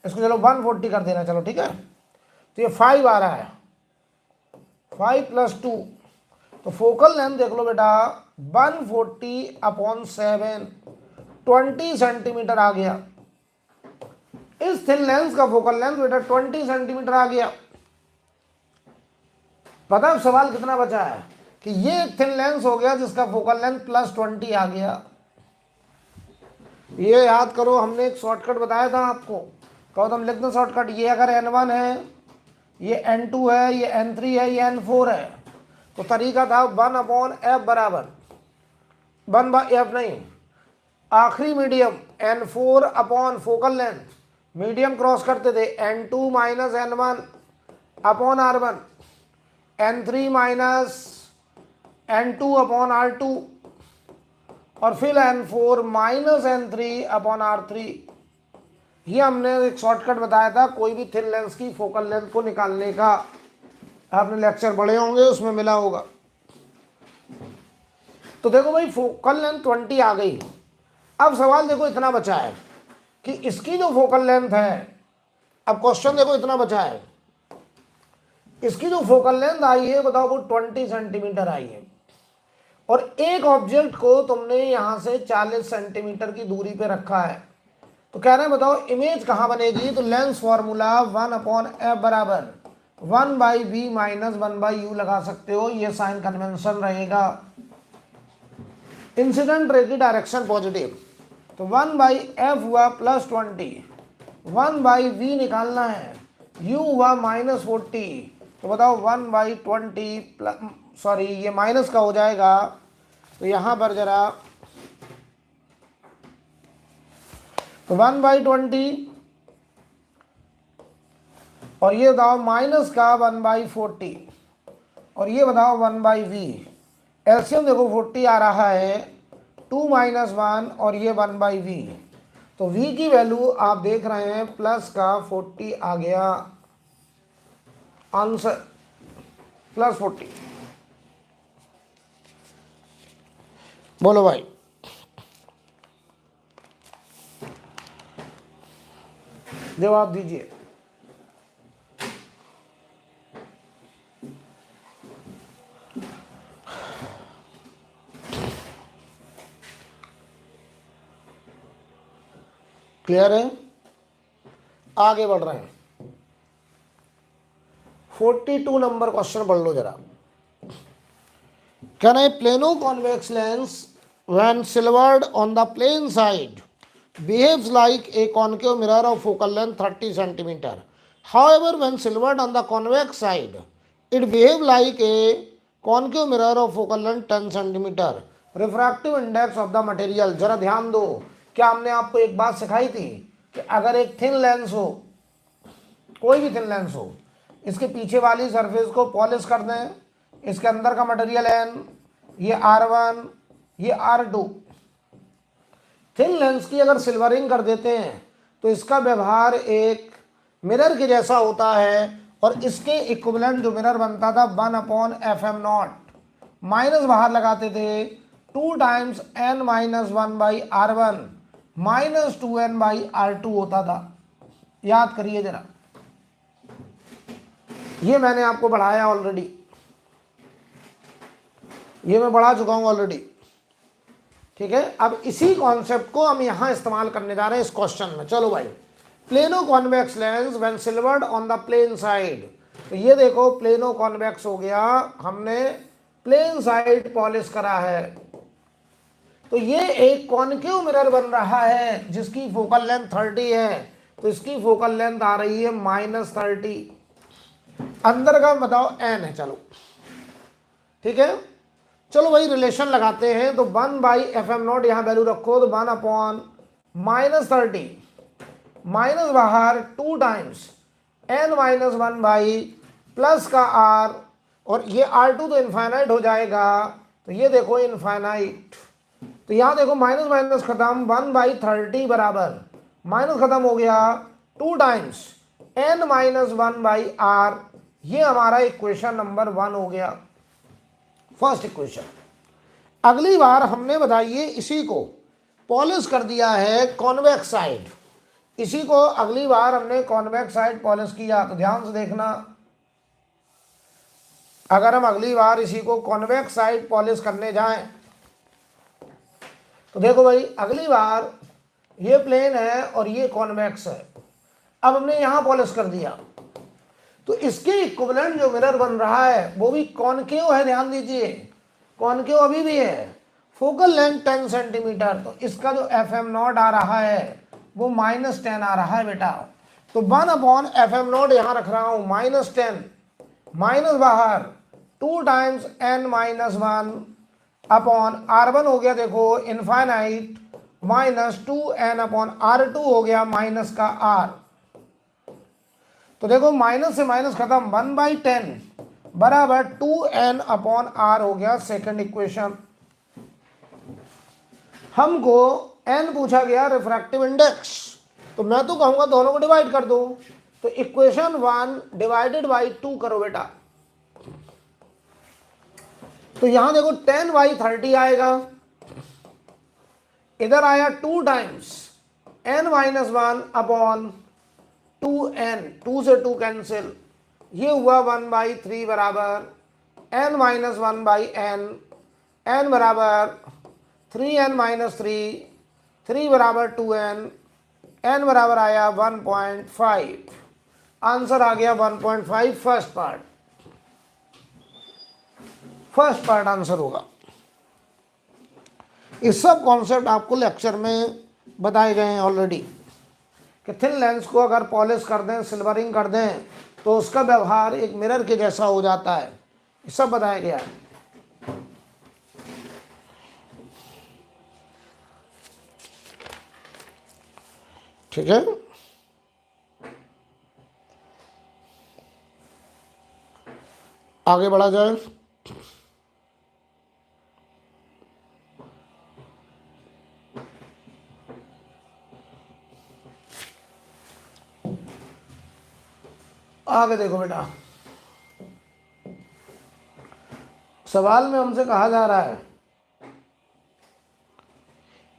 इसको चलो 140 कर देना, चलो ठीक है। तो ये 5 आ रहा है, 5 + 2, तो फोकल लेंथ देख लो बेटा 140/7, 20 सेंटीमीटर आ गया। इस थिन लेंस का फोकल लेंथ बेटा 20 सेंटीमीटर आ गया। पता है सवाल कितना बचा है, कि ये एक थिन लेंस हो गया जिसका फोकल लेंथ +20 आ गया। ये याद करो, हमने एक शॉर्टकट बताया था आपको, कहो तो हम लिख दें शॉर्टकट, ये अगर N1 है, ये N2 है, ये N3 है, ये N4 है, तो तरीका था 1/f बराबर 1/f नहीं, आखिरी medium N4 upon focal length medium cross करते थे, N2 minus N1 upon R1, N3 minus N2 upon R2 और फिर N4 minus N3 upon R3। ये हमने एक शॉर्टकट बताया था कोई भी थिन लेंस की फोकल लेंथ को निकालने का, आपने लेक्चर पढ़े होंगे, उसमें मिला होगा। तो देखो भाई फोकल लेंथ 20 आ गई। अब सवाल देखो इतना बचा है कि इसकी जो फोकल लेंथ है, अब क्वेश्चन देखो इतना बचा है, इसकी जो फोकल लेंथ आई है बताओ वो 20 सेंटीमीटर आई है, और एक ऑब्जेक्ट को तुमने यहां से 40 सेंटीमीटर की दूरी पे रखा है। तो कह रहे हैं बताओ इमेज कहां बनेगी। तो लेंस फॉर्मूला 1/f बराबर 1/b माइनस 1/u लगा सकते हो, ये साइन कन्वेंशन रहेगा। इंसिडेंट रे की डायरेक्शन पॉजिटिव, तो 1/f हुआ +20, 1/v निकालना है, u हुआ -40। तो बताओ 1/20 सॉरी ये माइनस का हो जाएगा, तो यहां पर जरा तो 1/20 और ये बताओ माइनस का 1/40 और ये बताओ 1/v। एलसीएम देखो 40 आ रहा है, 2 - 1 और ये 1/v। तो v की वैल्यू आप देख रहे हैं प्लस का 40 आ गया, आंसर +40। बोलो भाई, जवाब दीजिए। क्लियर है, आगे बढ़ रहे हैं। 42 नंबर क्वेश्चन पढ़ लो जरा। Can a plano-convex lens, when silvered on the plane side, behaves like a concave mirror of focal length 30 centimeter. However, when silvered on the convex side, it behaves like a concave mirror of focal length 10 centimeter. Refractive index of the material, जरा ध्यान दो, क्या हमने आपको एक बात सिखाई थी कि अगर एक थिन लेंस हो, कोई भी थिन लेंस हो, इसके पीछे वाली सरफेस को पॉलिश कर दें, इसके अंदर का मटेरियल N, ये R1, ये R2, थिन लेंस की अगर सिल्वरिंग कर देते हैं तो इसका व्यवहार एक मिरर के जैसा होता है, और इसके इक्विवेलेंट जो मिरर बनता था 1/fm0, माइनस बाहर लगाते थे, 2 times n - 1/r1 minus 2n/r2 होता था। याद करिए जरा, ये मैंने आपको पढ़ाया ऑलरेडी, ये मैं बढ़ा चुका हूं ऑलरेडी, ठीक है। अब इसी कॉन्सेप्ट को हम यहां इस्तेमाल करने जा रहे हैं इस क्वेश्चन में। चलो भाई, plano convex lens when silvered on the plane side, तो ये देखो प्लेनो कॉन्वेक्स हो गया, हमने प्लेन साइड पॉलिश करा है, तो ये एक कॉनकेव मिरर बन रहा है जिसकी फोकल लेंथ 30 है, तो इसकी फोकल लेंथ आ रही है -30। अंदर का बताओ n है, चलो ठीक है। चलो भाई रिलेशन लगाते हैं, तो 1/fm0 यहां वैल्यू रखो, तो 1/-30 माइनस बाहर 2 टाइम्स n - 1 प्लस का r, और ये r2 तो इनफाइनाइट हो जाएगा, तो ये देखो इनफाइनाइट, तो यहां देखो माइनस माइनस खत्म, 1/30 बराबर माइनस खत्म हो गया, 2 टाइम्स n - 1/r। ये हमारा इक्वेशन नंबर 1 हो गया, फर्स्ट इक्वेशन। अगली बार हमने बताइए इसी को पॉलिश कर दिया है कॉन्वेक्स साइड, इसी को अगली बार हमने कॉन्वेक्स साइड पॉलिश किया, तो ध्यान से देखना, अगर हम अगली बार इसी को कॉन्वेक्स साइड पॉलिश करने जाएं, तो देखो भाई अगली बार ये प्लेन है और ये कॉन्वेक्स है, अब हमने यहां पॉलिश कर दिया, तो इसके इक्विवेलेंट जो मिरर बन रहा है वो भी कॉनकेव है, ध्यान दीजिए कॉनकेव अभी भी है, फोकल लेंथ 10 सेंटीमीटर, तो इसका जो fm0 आ रहा है वो -10 आ रहा है बेटा, तो 1/fm0 यहां रख रहा हूं -10, माइनस बाहर 2 टाइम्स n - 1 अपॉन r1 हो गया देखो इनफाइनाइट, -2n/r2 हो गया माइनस का r, तो देखो माइनस से माइनस खत्म, 1/10 बराबर 2n/r हो गया सेकंड इक्वेशन। हमको n पूछा गया रिफ्रैक्टिव इंडेक्स, तो मैं तो कहूंगा दोनों को डिवाइड कर दो। तो इक्वेशन 1 डिवाइडेड बाई 2 करो बेटा। तो यहां देखो 10/30 आएगा, इधर आया 2 टाइम्स n-1/2n, 2 से 2 कैंसिल, ये हुआ 1/3 बराबर n-1/n, n बराबर 3n-3, 3 बराबर 2n, n बराबर आया 1.5। आंसर आ गया 1.5 फर्स्ट पार्ट आंसर होगा। ये सब कॉन्सेप्ट आपको लेक्चर में बताए गए हैं ऑलरेडी, कि थिन लेंस को अगर पॉलिश कर दें, सिल्वरिंग कर दें, तो उसका व्यवहार एक मिरर के जैसा हो जाता है। ये सब बताया गया है। ठीक है, आगे बढ़ा जाए। आगे देखो बेटा, सवाल में हमसे कहा जा रहा है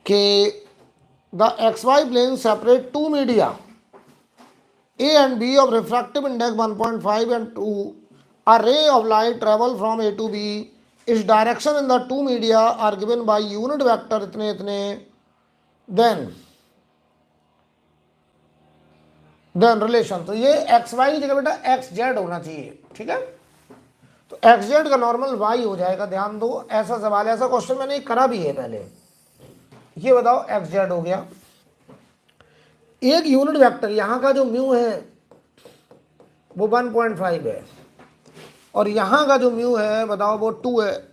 कि the XY plane separate two media A and B of refractive index 1.5 and 2. A ray of light travel from A to B. Its direction in the two media are given by unit vector इतने इतने। Then relation, तो ये XY की जगह बेटा XZ होना चाहिए। ठीक है, तो XZ का नॉर्मल Y हो जाएगा। ध्यान दो, ऐसा सवाल, ऐसा क्वेश्चन मैंने करा भी है पहले। ये बताओ XZ हो गया, एक यूनिट वेक्टर, यहां का जो म्यू है वो 1.5 है, और यहां का जो म्यू है बताओ वो 2 है।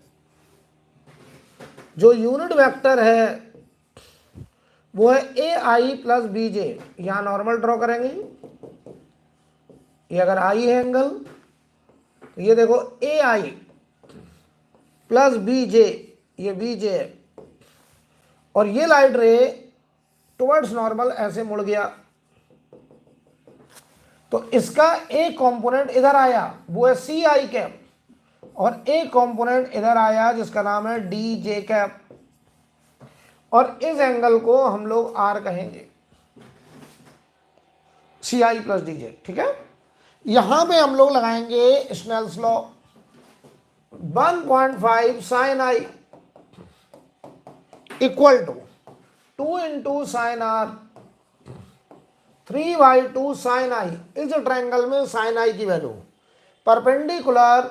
जो यूनिट वेक्टर है वो है AI प्लस BJ। यहां नॉर्मल ड्रॉ करेंगे, ये अगर I है एंगल, तो ये देखो AI प्लस BJ, ये BJ है, और ये लाइट रे टुवर्ड्स नॉर्मल ऐसे मुड़ गया, तो इसका एक कंपोनेंट इधर आया, वो है CI कैप, और एक कंपोनेंट इधर आया जिसका नाम है DJ कैप, और इस एंगल को हम लोग R कहेंगे, CI प्लस DJ। ठीक है, यहां पे हम लोग लगाएंगे Snell's law, 1.5 sin I equal to 2 into sin R, 3/2 sin I। इस ट्रायंगल में sin I की value perpendicular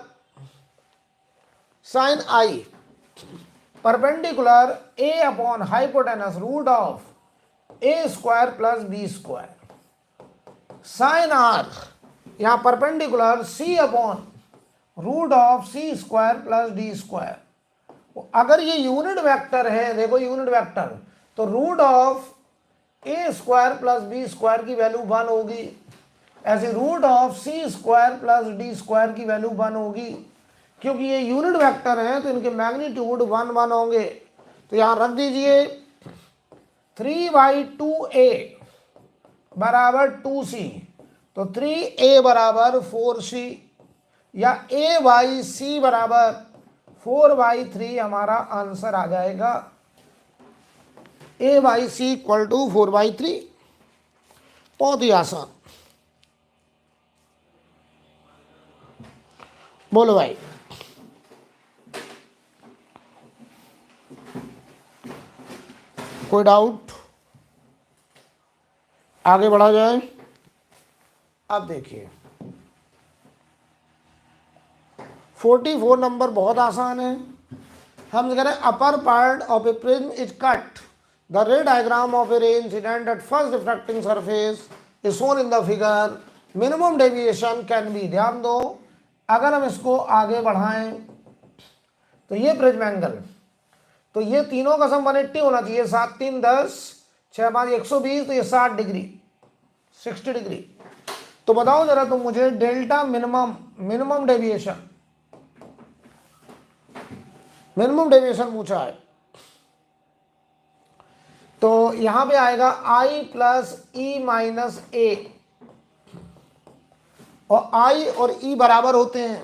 sin I perpendicular A upon hypotenuse root of A square plus B square, sin R यहां perpendicular C upon root of C square plus D square. अगर ये unit vector है, देखो unit vector, तो root of A square plus B square की value 1 होगी, ऐसे root of C square plus D square की वैल्यू 1 होगी। क्योंकि ये यूनिट वेक्टर हैं तो इनके मैग्नीट्यूड 1 1 होंगे, तो यहां रख दीजिए 3/2A बराबर 2C, तो 3A बराबर 4C, या A/C बराबर 4/3 हमारा आंसर आ जाएगा। A/C इक्वल टू 4/3, बहुत ही आसान। बोलो भाई, कोई डाउट? आगे बढ़ा जाए। अब देखिए 44 नंबर बहुत आसान है। हम कह रहे हैं upper part of A prism is cut, the रे diagram of A ray incident at first refracting surface is shown in the figure, minimum deviation can be. ध्यान दो, अगर हम इसको आगे बढ़ाएं तो ये प्रिज्म एंगल, तो ये तीनों का सम 180 होना चाहिए, 7 3 10 6 5 120, तो ये 60 डिग्री 60 डिग्री। तो बताओ जरा तुम मुझे डेल्टा मिनिमम डेविएशन पूछा है। तो यहां पे आएगा आई प्लस ई माइनस ए, और आई और ई बराबर होते हैं,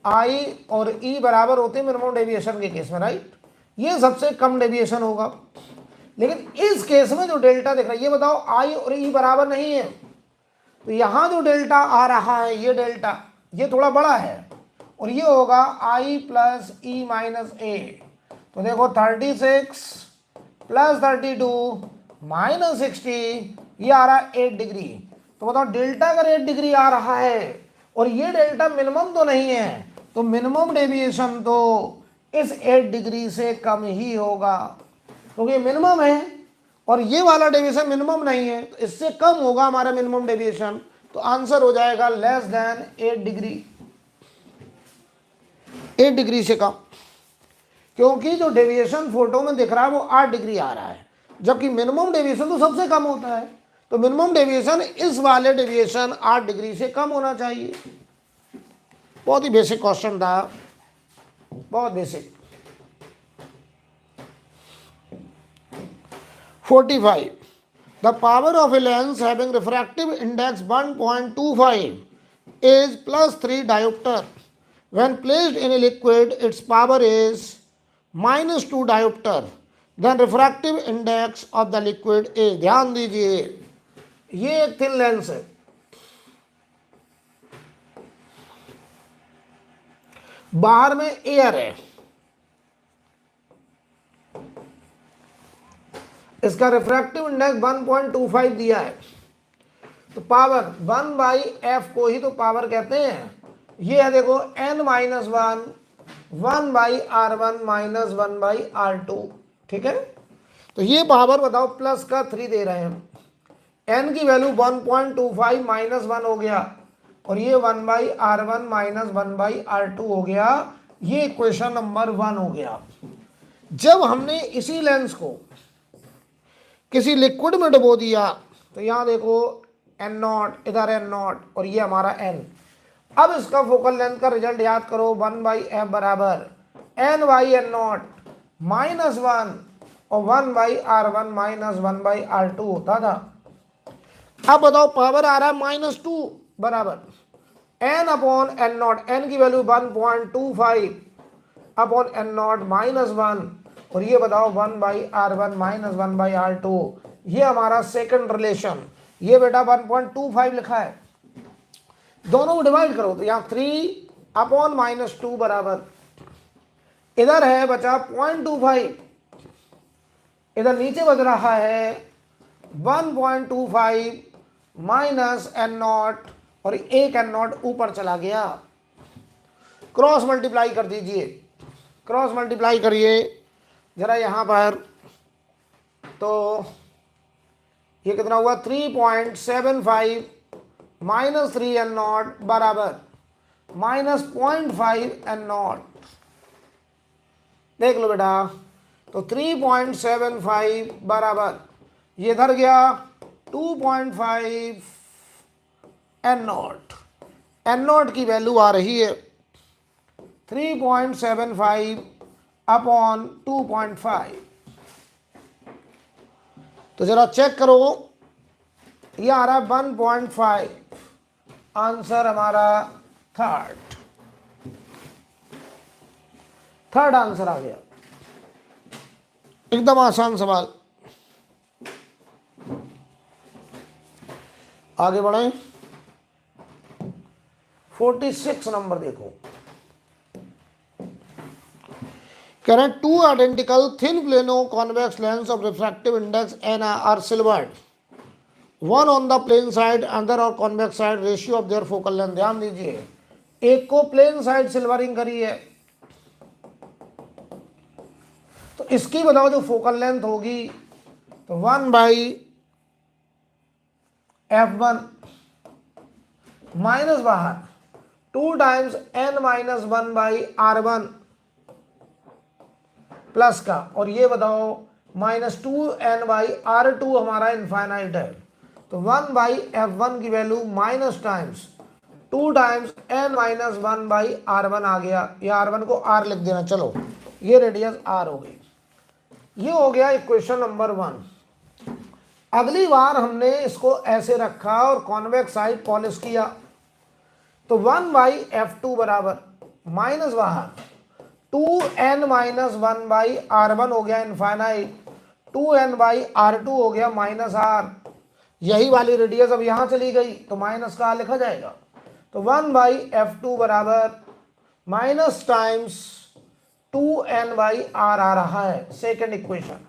आई और ई बराबर होते हैं मिनिमम डेविएशन के केस में, राइट। ये सबसे कम डेविएशन होगा। लेकिन इस केस में जो डेल्टा दिख रहा है, ये बताओ आई और ई बराबर नहीं है, तो यहां जो डेल्टा आ रहा है ये डेल्टा, ये थोड़ा बड़ा है, और ये होगा आई प्लस ई माइनस ए। तो देखो 36 प्लस 32 माइनस 60, ये आ रहा है 8 डिग्री। तो बताओ डेल्टा अगर 8 डिग्री आ रहा है और ये डेल्टा मिनिमम तो नहीं है, तो मिनिमम डेविएशन तो इस 8 डिग्री से कम ही होगा, क्योंकि ये मिनिमम है और ये वाला डेविएशन मिनिमम नहीं है, तो इससे कम होगा हमारा मिनिमम डेविएशन। तो आंसर हो जाएगा लेस देन 8 डिग्री, 8 डिग्री से कम, क्योंकि जो डेविएशन फोटो में दिख रहा है वो 8 डिग्री आ रहा है, जबकि मिनिमम डेविएशन तो सबसे कम होता है। तो मिनिमम डेविएशन इस वाले डेविएशन 8 डिग्री से कम होना चाहिए। बहुत ही बेसिक क्वेश्चन था, बहुत basic. 45. The power of a lens having refractive index 1.25 is plus 3 diopter. When placed in a liquid, its power is minus 2 diopter. Then refractive index of the liquid is, ध्यान दीजिए, ये एक thin lens है, बाहर में air है, इसका refractive index 1.25 दिया है, तो पावर 1/f को ही तो पावर कहते हैं। ये है देखो n-1 1/r1 माइनस 1/r2, ठीक है। तो ये पावर बताओ प्लस का 3 दे रहे हैं, n की वैल्यू 1.25 माइनस 1 हो गया, और ये 1/r1 माइनस 1/r2 हो गया। ये इक्वेशन नंबर 1 हो गया। जब हमने इसी लेंस को किसी लिक्विड में डुबो दिया, तो यहां देखो n0, इधर n0, और ये हमारा n। अब इसका फोकल लेंथ का रिजल्ट याद करो, 1/f बराबर n/n0 माइनस 1 और 1/r1 माइनस 1/r2 होता था। अब बताओ पावर आ रहा है -2 बराबर n/n0, n की वैल्यू 1.25 अपॉन n0 माइनस 1, और ये बताओ 1/r1 माइनस 1/r2। ये हमारा सेकंड रिलेशन, ये बेटा 1.25 लिखा है, दोनों को डिवाइड करो तो यहाँ 3 -2 बराबर, इधर है बचा 0.25, इधर नीचे बच रहा है 1.25 माइनस n0, और एक n0 ऊपर चला गया। क्रॉस मल्टीप्लाई कर दीजिए, क्रॉस मल्टीप्लाई करिए जरा यहाँ पर, तो ये कितना हुआ 3.75 माइनस 3n0 बराबर माइनस 0.5 n0। देख लो बेटा, तो 3.75 बराबर ये इधर गया 2.5 n0, n0 की वैल्यू आ रही है 3.75 अपॉन 2.5। तो जरा चेक करो, ये आ रहा है 1.5, आंसर हमारा थर्ड आंसर आ गया। एकदम आसान सवाल। आगे बढ़े, 46 नंबर देखो। कह रहे two identical thin plano convex lens of refractive index n are silvered, one on the plane side other और convex side, ratio of their focal length. ध्यान दीजिए, एक को प्लेन साइड सिल्वरिंग करी है, तो इसकी बताओ जो फोकल लेंथ होगी, तो 1/f1 माइनस बाहर 2 टाइम्स n-1/r1 प्लस का, और ये बताओ -2n/r2 हमारा इनफाइनाइट है, तो 1/f1 की value minus times 2 times n minus 1/r1 आ गया। ये r1 को r लिख देना। चलो ये रेडियस r हो गई। ये हो गया इक्वेशन नंबर 1। अगली बार हमने इसको ऐसे रखा और कॉन्वेक्स साइड पॉलिश किया, तो 1/f2 बराबर माइनस बाहर 2n माइनस 1/r1 हो गया इनफाइनाइट, 2n/r2 हो गया माइनस r। यही वाली रेडियस अब यहां चली गई तो माइनस का लिखा जाएगा। तो 1/f2 बराबर माइनस टाइम्स 2n/r आ रहा है, सेकेंड इक्वेशन।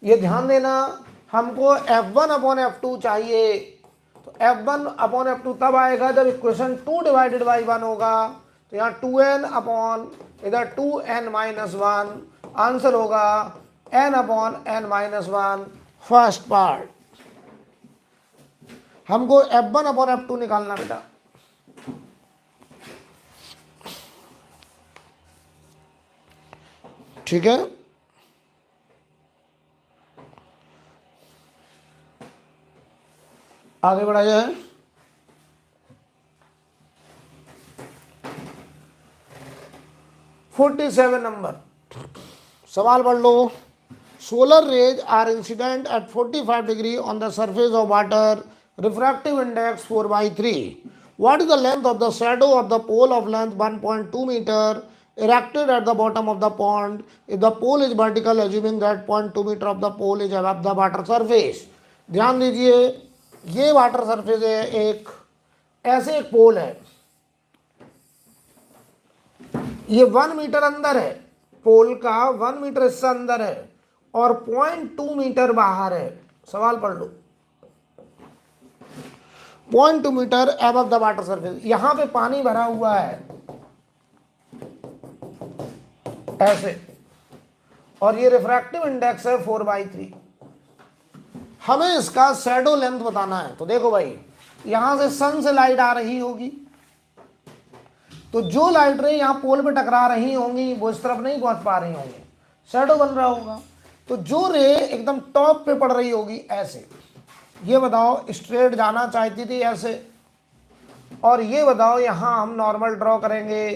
ये ध्यान देना, हमको f1/f2 चाहिए। तो f1/f2 तब आएगा जब इक्वेशन 2 डिवाइडेड बाई 1 होगा। तो यहाँ 2n अपॉन इधर 2n-1 आंसर होगा n/n-1 फर्स्ट पार्ट। हमको f1/f2 निकालना बेटा। ठीक है, आगे बढ़ा जाए। (47) नंबर सवाल पढ़ लो। Solar rays are incident at 45 degree on the surface of water, refractive index 4/3। What is the length of the shadow of the pole of length 1.2 meter erected at the bottom of the pond if the pole is vertical, assuming that 0.2 meter of the pole is above the water surface? ध्यान दीजिए, ये water surface है, एक ऐसे एक पोल है, ये 1 metre अंदर है, पोल का 1 मीटर हिस्सा अंदर है और 0.2 मीटर बाहर है। सवाल पढ़ लो। 0.2 metre above the water surface, यहां पे पानी भरा हुआ है ऐसे, और ये रिफ्रैक्टिव इंडेक्स है 4/3। हमें इसका शैडो लेंथ बताना है। तो देखो भाई, यहां से सन से लाइट आ रही होगी, तो जो लाइट रे यहां पोल पे टकरा रही होंगी वो इस तरफ नहीं पहुंच पा रही होंगी, शैडो बन रहा होगा। तो जो रे एकदम टॉप पे पड़ रही होगी ऐसे, ये बताओ स्ट्रेट जाना चाहती थी ऐसे, और ये बताओ यहां हम नॉर्मल ड्रॉ करेंगे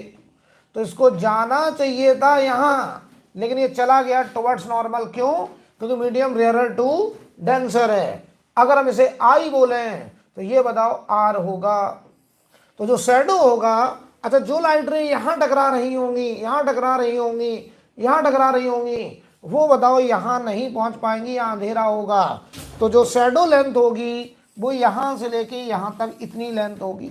तो इसको जाना चाहिए था यहां, लेकिन ये चला गया टुवर्ड्स नॉर्मल। क्यों? क्योंकि मीडियम रेयरर टू डेंसर है। अगर हम इसे आई बोले तो ये बताओ आर होगा। तो जो शैडो होगा, अच्छा जो लाइट रे यहां टकरा रही होंगी, यहां टकरा रही होंगी, यहां टकरा रही होंगी, वो बताओ यहां नहीं पहुंच पाएंगी, यहां अंधेरा होगा। तो जो शैडो लेंथ होगी वो यहां से लेके यहां तक इतनी लेंथ होगी,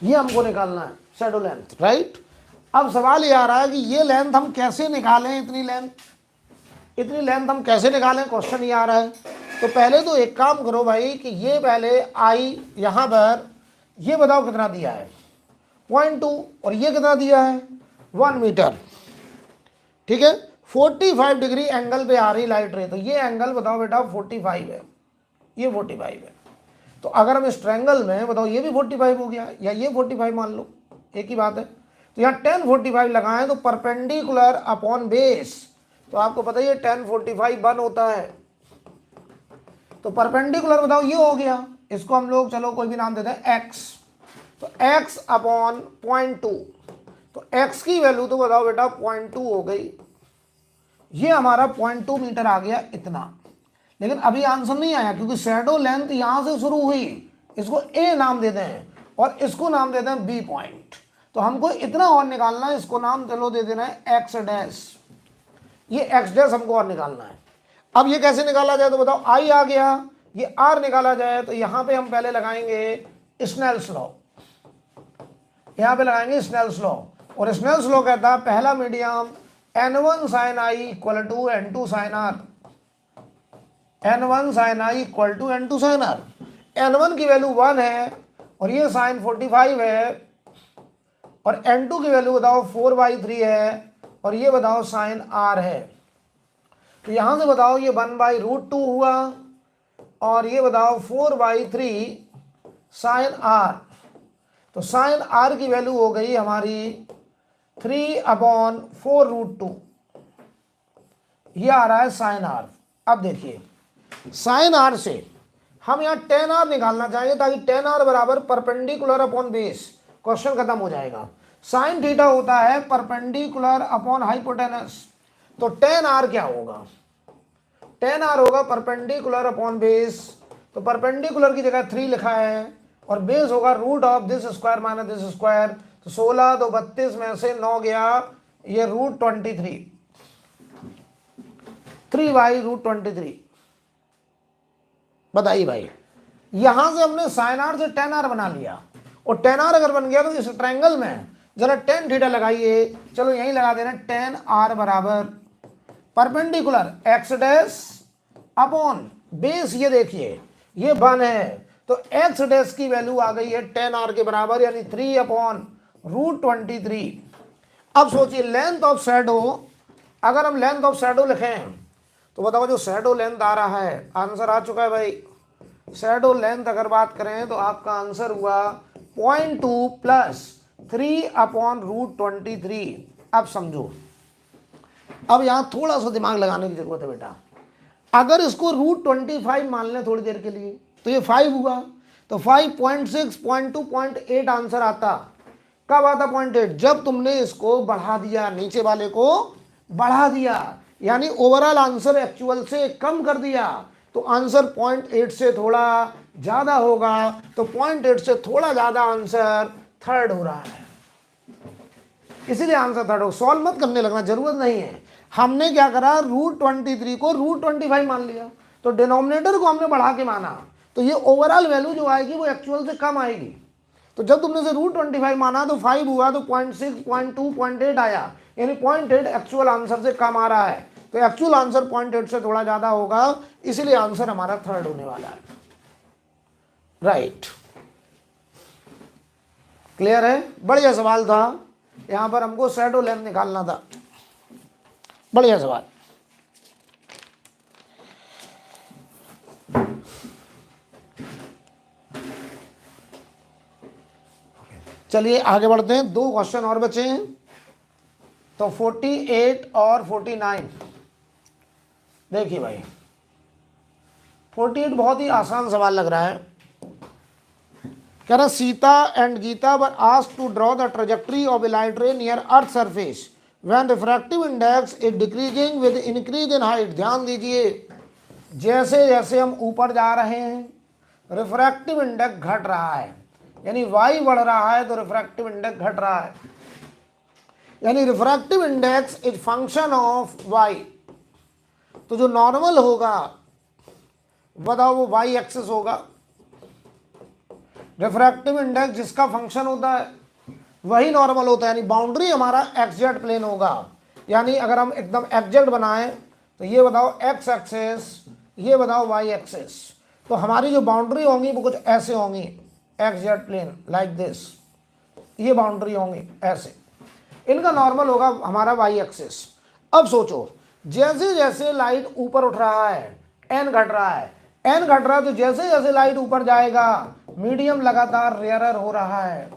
ये हमको निकालना है शैडो लेंथ, राइट। अब सवाल ये आ रहा है कि ये लेंथ हम कैसे निकालें, इतनी लेंथ हम कैसे निकालें, क्वेश्चन ये आ रहा है। तो पहले तो एक काम करो भाई कि ये पहले आई यहां पर, ये बताओ कितना दिया है 0.2, और ये कितना दिया है 1 मीटर, ठीक है। 45 डिग्री एंगल पे आ रही लाइट रे, तो ये एंगल बताओ बेटा 45 है, ये 45 है। तो अगर हम इस ट्रायंगल में बताओ ये भी 45 हो गया या ये 45 मान लो, एक ही बात है। तो यहाँ 10 45 लगाएं तो परपेंडिकुलर अपॉन बेस, तो आपको पता ही है 10 45 1 होता है। तो परपेंडिकुलर बताओ ये हो गया, इसको हम लोग चलो कोई भी नाम देते हैं x। तो x अपॉन 0.2, तो x की वैल्यू तो बताओ बेटा 0.2 हो गई, ये हमारा 0.2 मीटर आ गया इतना। लेकिन अभी आंसर नहीं आया क्योंकि शैडो लेंथ यहां से शुरू हुई, इसको a नाम देते हैं और इसको नाम देते हैं b पॉइंट। तो हमको इतना और निकालना है, इसको नाम चलो दे देना है x डैश, ये x डैश हमको और निकालना है। अब ये कैसे निकाला जाए तो बताओ, i आ गया, ये r निकाला जाए तो यहां पे हम पहले लगाएंगे स्नेल्स लॉ, यहां पे लगाएंगे स्नेल्स लॉ। और स्नेल्स लॉ कहता है पहला medium n1 sin i equal to n2 sin r, n1 sin i equal to n2 sin r। n1 की वैल्यू 1 है और ये sin 45 है, और n2 की वैल्यू बताओ 4/3 है, और ये बताओ sin r है। तो यहां से बताओ ये 1/√2 हुआ, और ये बताओ 4/3 sin r। तो sin r की वैल्यू हो गई हमारी 3/4√2, ये आ रहा है sin r। अब देखिए sin r से हम यहाँ टेन आर निकालना चाहेंगे ताकि टेन आर बराबर परपेंडिकुलर अपॉन बेस, क्वेश्चन खत्म हो जाएगा। साइन थीटा होता है परपेंडिकुलर अपॉन हाइपोटेनस, तो टेन आर क्या होगा, टेन आर होगा परपेंडिकुलर अपॉन बेस, तो परपेंडिकुलर की जगह 3 लिखा है और बेस होगा root of this square minus this square, तो 16 तो 32 में से 9 गया, ये रूट 23, 3/√23। बताइए भाई, यहां से हमने साइन आर से टेन आर बना लिया, और टेन आर अगर बन गया तो इस ट्रायंगल में जरा टेन थीटा लगाइए, चलो यहीं लगा देना, टेन आर बराबर perpendicular x dash upon base, ये देखिए ये 1 है, तो एक्स डैश की वैल्यू आ गई है टेन आर के बराबर, यानी 3/√23। अब सोचिए लेंथ ऑफ शैडो, अगर हम लेंथ ऑफ शैडो लिखें तो बताओ जो शैडो लेंथ आ रहा है, आंसर आ चुका है भाई। शैडो लेंथ अगर बात करें तो आपका आंसर हुआ 0.2 प्लस 3/√23। अब समझो, अब यहां थोड़ा सा दिमाग लगाने की जरूरत है बेटा। अगर इसको √25 मान लें थोड़ी देर के लिए, तो ये 5 हुआ, तो 5.6, 0.2, 0.8 आंसर आता। कब आता 0.8? जब तुमने इसको बढ़ा दिया, नीचे वाले को बढ़ा दिया, यानी ओवरऑल आंसर एक्चुअल से कम कर दिया, तो आंसर 0.8 से थोड़ा ज्यादा होगा, तो 0.8 से थोड़ा ज्यादा आंसर थर्ड हो रहा है, इसीलिए आंसर थर्ड हो। सॉल्व मत करने लगना, जरूरत नहीं है। हमने क्या करा, √23 को √25 मान लिया, तो डिनोमिनेटर को हमने बढ़ा के माना, तो ये ओवरऑल वैल्यू जो आएगी वो एक्चुअल से कम आएगी। तो जब तुमने से √25 माना तो 5 हुआ, तो 0.6, 0.2, 0.8 आया, यानी 0.8 एक्चुअल आंसर से कम आ रहा है, तो एक्चुअल आंसर 0.8 से थोड़ा ज्यादा होगा, इसलिए आंसर हमारा थर्ड होने वाला है। राइट, क्लियर है? बढ़िया सवाल था, यहां पर हमको शैडो लेंथ निकालना था, बढ़िया सवाल। चलिए आगे बढ़ते हैं, 2 क्वेश्चन और बचे हैं, तो 48 और 49। देखिए भाई 48 बहुत ही आसान सवाल लग रहा है। कह रहा Sita and Gita were asked to draw the trajectory of a light ray near earth surface when refractive index is decreasing with increase in height. ध्यान दीजिए, जैसे जैसे हम ऊपर जा रहे हैं रिफ्रैक्टिव इंडेक्स घट रहा है, यानी y बढ़ रहा है तो रिफ्रैक्टिव इंडेक्स घट रहा है, यानी refractive index is function of y। तो जो नॉर्मल होगा बताओ वो y एक्सिस होगा, रिफ्रैक्टिव इंडेक्स जिसका फंक्शन होता है वही नॉर्मल होता है, यानी बाउंड्री हमारा एक्जेक्ट प्लेन होगा। यानी अगर हम एकदम एग्जैक्ट बनाएं तो ये बताओ x एक्सिस, ये बताओ y एक्सिस, तो हमारी जो बाउंड्री होंगी वो कुछ ऐसे होंगी, एक्जेक्ट प्लेन लाइक दिस, ये बाउंड्री होंगी ऐसे, इनका नॉर्मल होगा हमारा y एक्सिस। अब सोचो जैसे जैसे लाइट ऊपर उठ रहा है n घट रहा है, n घट रहा है, तो जैसे जैसे लाइट ऊपर जाएगा मीडियम लगातार रेयरर हो रहा है,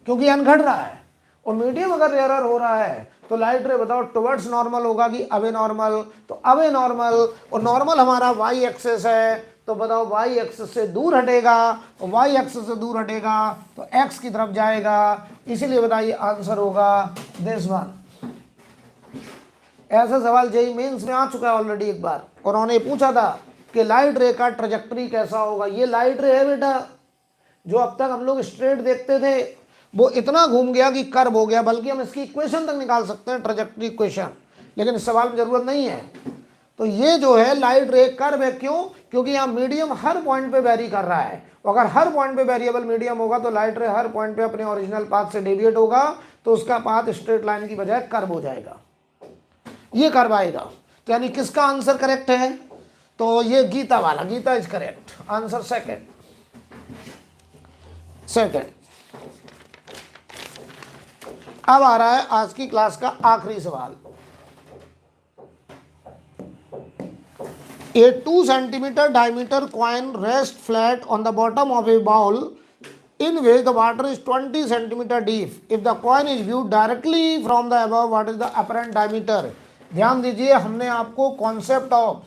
क्योंकि n घट रहा है, और मीडियम अगर रेयरर हो रहा है तो लाइट रे बताओ टुवर्ड्स नॉर्मल होगा कि अवे नॉर्मल, तो अवे नॉर्मल, और नॉर्मल हमारा y एक्सिस है, तो बताओ y एक्सिस से दूर हटेगा, और y एक्सिस से दूर हटेगा तो x की तरफ जाएगा, इसीलिए बताइए आंसर होगा दिस वन। ऐसा सवाल जेईई मेंस में आ चुका है ऑलरेडी एक बार, और उन्होंने पूछा था कि लाइट रे का ट्रेजेक्टरी कैसा होगा। ये लाइट रे है बेटा, जो अब तक हम लोग स्ट्रेट देखते थे वो इतना घूम गया कि कर्व हो गया, बल्कि हम इसकी इक्वेशन तक निकाल सकते हैं, ट्रेजेक्टरी इक्वेशन, लेकिन इस सवाल में जरूरत नहीं है। तो ये जो है लाइट रे कर्व है, क्यों? क्योंकि यहाँ मीडियम हर पॉइंट पे वेरी कर रहा है, अगर हर पॉइंट पे वेरिएबल मीडियम होगा तो लाइट रे हर पॉइंट पे अपने ओरिजिनल पाथ से डेविएट होगा, तो उसका पाथ स्ट्रेट लाइन की बजाय कर्व हो जाएगा, ये कर्व आएगा। तो यानी किसका आंसर करेक्ट है? तो ये गीता वाला, Gita is correct, answer second. अब आ रहा है आज की क्लास का आखिरी सवाल। A 2 centimeter diameter coin rests flat on the bottom of a bowl in which the water is 20 centimeter deep. If the coin is viewed directly from the above, what is the apparent diameter? ध्यान दीजिए, हमने आपको concept of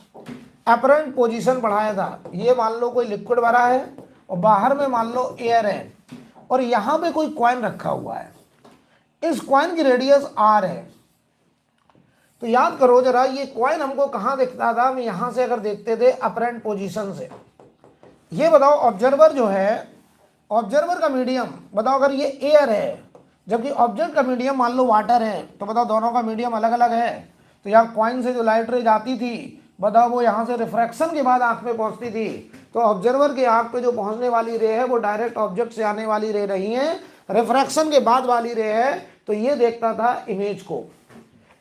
apparent position पढ़ाया था। ये मान लो कोई liquid भरा है और बाहर में मान लो एयर है और यहां पे कोई कॉइन रखा हुआ है, इस कॉइन की रेडियस आर है। तो याद करो जरा, ये कॉइन हमको कहां दिखता था, हम यहां से अगर देखते थे अपरेंट पोजीशन से। ये बताओ ऑब्जर्वर जो है, ऑब्जर्वर का मीडियम बताओ, अगर ये एयर है जबकि ऑब्जेक्ट का मीडियम मान लो वाटर है, तो बताओ दोनों का मीडियम अलग अलग है। तो यहाँ कॉइन से जो लाइट रे जाती थी बताओ वो यहाँ से रिफ्रैक्शन के बाद आंख पे पहुंचती थी, तो ऑब्जर्वर की आंख पे जो पहुंचने वाली रे है वो डायरेक्ट ऑब्जेक्ट से आने वाली रे नहीं है, रिफ्रैक्शन के बाद वाली रे है। तो ये देखता था इमेज को।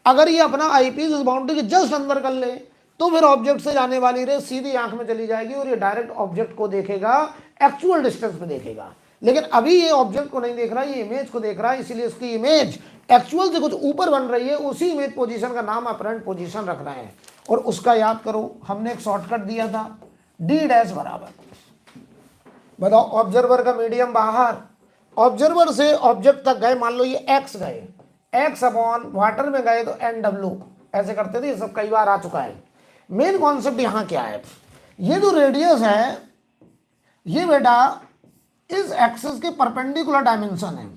अगर ये अपना आईपीस इस बाउंड्री के जस्ट अंदर कर ले तो फिर ऑब्जेक्ट से जाने वाली रे सीधी आंख में चली जाएगी और ये डायरेक्ट ऑब्जेक्ट को देखेगा, एक्चुअल डिस्टेंस पे देखेगा। लेकिन अभी ये ऑब्जेक्ट को नहीं देख रहा, ये इमेज को देख रहा है, इसीलिए इसकी इमेज एक्चुअल से कुछ ऊपर बन रही है। उसी इमेज पोजीशन का नाम अपरेंट पोजीशन रखना है। और उसका याद करो, हमने एक शॉर्टकट दिया था, डी डैश बराबर, बताओ ऑब्जर्वर का मीडियम बाहर, ऑब्जर्वर से ऑब्जेक्ट तक गए, मान लो ये एक्स गए, एक्स अपॉन वाटर में गए तो एन डब्ल्यू, ऐसे करते थे, ये सब कई बार आ चुका है। मेन कॉन्सेप्ट यहां क्या है, ये जो रेडियस है ये बेटा इस एक्सिस के परपेंडिकुलर डायमेंशन है,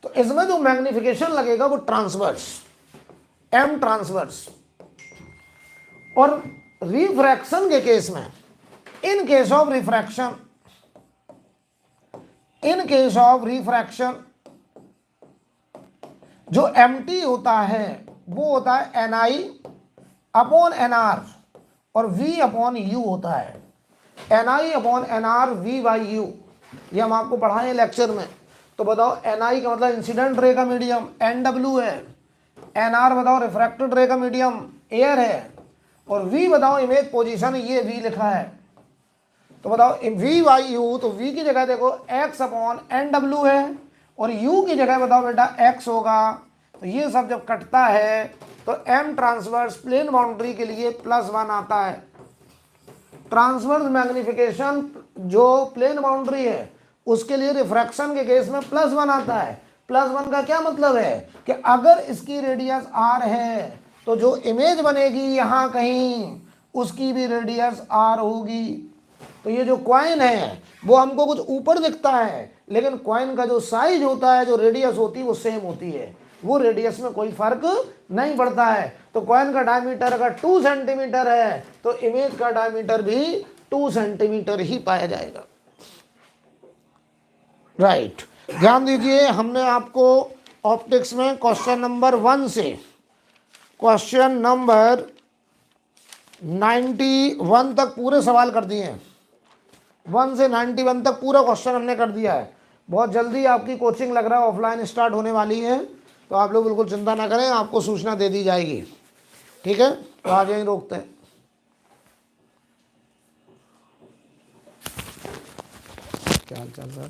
तो इसमें जो मैग्निफिकेशन लगेगा वो ट्रांसवर्स, एम ट्रांसवर्स। और रिफ्रैक्शन के केस में, in case of refraction, in case of refraction जो एमटी होता है वो होता है N I upon N R और वी अपॉन यू होता है, N I upon N R V by U. ये हम आपको पढ़ाए लेक्चर में। तो बताओ एन आई का मतलब इंसिडेंट रे का मीडियम एन डब्ल्यू है, एन आर बताओ रिफ्रैक्टेड रे का मीडियम एयर है, और वी बताओ इमेज पोजीशन, ये वी लिखा है। तो बताओ वी बाई यू, तो वी की जगह देखो एक्स अपॉन एन डब्ल्यू है और यू की जगह बताओ बेटा एक्स होगा। तो ये सब जब कटता है तो एम ट्रांसवर्स प्लेन बाउंड्री के लिए +1 आता है। ट्रांसवर्स मैग्निफिकेशन जो प्लेन बाउंड्री है उसके लिए रिफ्रैक्शन के केस में +1 आता है। +1 का क्या मतलब है कि अगर इसकी रेडियस r है तो जो इमेज बनेगी यहां कहीं उसकी भी रेडियस r होगी। तो ये जो कॉइन है वो हमको कुछ ऊपर दिखता है, लेकिन कॉइन का जो साइज होता है, जो रेडियस होती है वो सेम होती है, वो रेडियस में कोई फर्क नहीं पड़ता है। तो कॉइन का डायमीटर अगर 2 सेंटीमीटर है तो इमेज का डायमीटर भी 2 सेंटीमीटर ही पाया जाएगा। राइट, ध्यान दीजिए, हमने आपको ऑप्टिक्स में क्वेश्चन नंबर 1 से क्वेश्चन नंबर 91 तक पूरे सवाल कर दिए हैं। 1 से 91 तक पूरा क्वेश्चन हमने कर दिया है। बहुत जल्दी आपकी कोचिंग लग रहा है ऑफलाइन स्टार्ट होने वाली है, तो आप लोग बिल्कुल चिंता ना करें, आपको सूचना दे दी जाएगी। ठीक है, तो आज यहीं रोकते हैं। क्या हाल चाल सर?